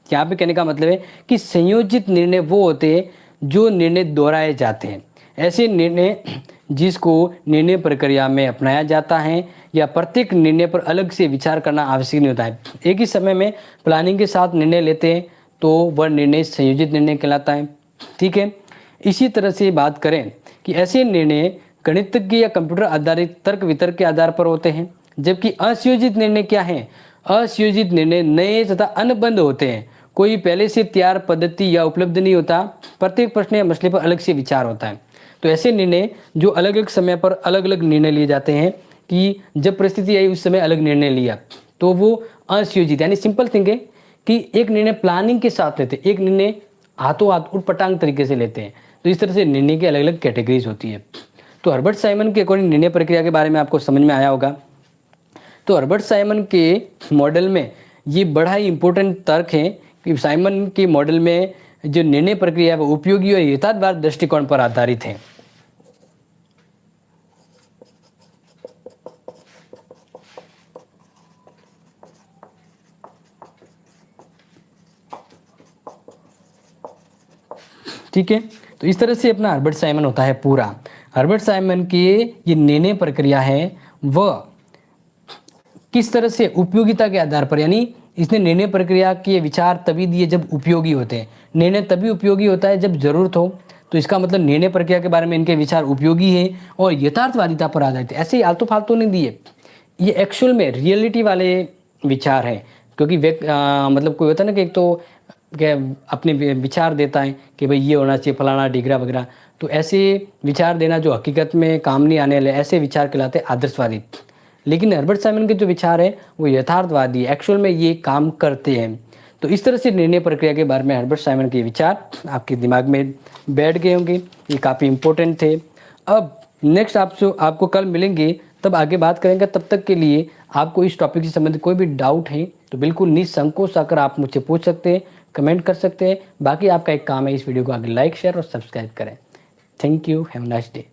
यहाँ पे कहने का मतलब है कि संयोजित निर्णय वो होते हैं जो निर्णय दोहराए जाते हैं। ऐसे निर्णय जिसको निर्णय प्रक्रिया में अपनाया जाता है या प्रत्येक निर्णय पर अलग से विचार करना आवश्यक नहीं होता है। एक ही समय में प्लानिंग के साथ निर्णय लेते हैं तो वह निर्णय संयोजित निर्णय कहलाता है, ठीक है। इसी तरह से बात करें कि ऐसे निर्णय गणितज्ञ या कंप्यूटर आधारित तर्क वितर्क के आधार पर होते हैं, जबकि असंयोजित निर्णय क्या है? असंयोजित निर्णय नए तथा अनुबंध होते हैं। कोई पहले से तैयार पद्धति या उपलब्ध नहीं होता, प्रत्येक प्रश्न या मसले पर अलग से विचार होता है। तो ऐसे निर्णय जो अलग अलग समय पर अलग अलग निर्णय लिए जाते हैं कि जब परिस्थिति आई उस समय अलग निर्णय लिया, तो वो असंयोजित। यानी सिंपल थिंग है कि एक निर्णय प्लानिंग के साथ लेते हैं, एक निर्णय हाथों हाथ उटपटांग तरीके से लेते हैं। तो इस तरह से निर्णय की अलग अलग कैटेगरीज होती है। तो हर्बर्ट साइमन के अकॉर्डिंग निर्णय प्रक्रिया के बारे में आपको समझ में आया होगा। तो हर्बर्ट साइमन के मॉडल में ये बड़ा ही इंपॉर्टेंट तर्क है कि साइमन के मॉडल में जो निर्णय प्रक्रिया है वो उपयोगी और यथार्थवाद दृष्टिकोण पर आधारित है। ठीक है, तो इस तरह से अपना हर्बर्ट साइमन होता है पूरा। हर्बर्ट साइमन की ये निर्णय प्रक्रिया है वह किस तरह से उपयोगिता के आधार पर, यानी इसने निर्णय प्रक्रिया के विचार तभी दिए जब उपयोगी होते हैं। निर्णय तभी उपयोगी होता है जब जरूरत हो, तो इसका मतलब निर्णय प्रक्रिया के बारे में इनके विचार उपयोगी है और यथार्थवादिता पर आधारित है। ऐसे ही आलतू फालतू नहीं दिए, ये एक्चुअल में रियलिटी वाले विचार हैं। क्योंकि मतलब कोई होता है ना कि एक तो क्या अपने विचार देता है कि भाई ये होना चाहिए फलाना डिगरा वगैरह, तो ऐसे विचार देना जो हकीकत में काम नहीं आने वाले, ऐसे विचार कहलाते हैं आदर्शवादी। लेकिन हर्बर्ट साइमन के जो विचार है वो यथार्थवादी, एक्चुअल में ये काम करते हैं। तो इस तरह से निर्णय प्रक्रिया के बारे में हर्बर्ट साइमन के विचार आपके दिमाग में बैठ गए होंगे, ये काफ़ी इंपॉर्टेंट थे। अब नेक्स्ट आपको कल मिलेंगे, तब आगे बात करेंगे। तब तक के लिए आपको इस टॉपिक से संबंधित कोई भी डाउट है तो बिल्कुल निसंकोच आकर आप मुझसे पूछ सकते हैं, कमेंट कर सकते हैं। बाकी आपका एक काम है, इस वीडियो को आगे लाइक शेयर और सब्सक्राइब करें। Thank you, have a nice day.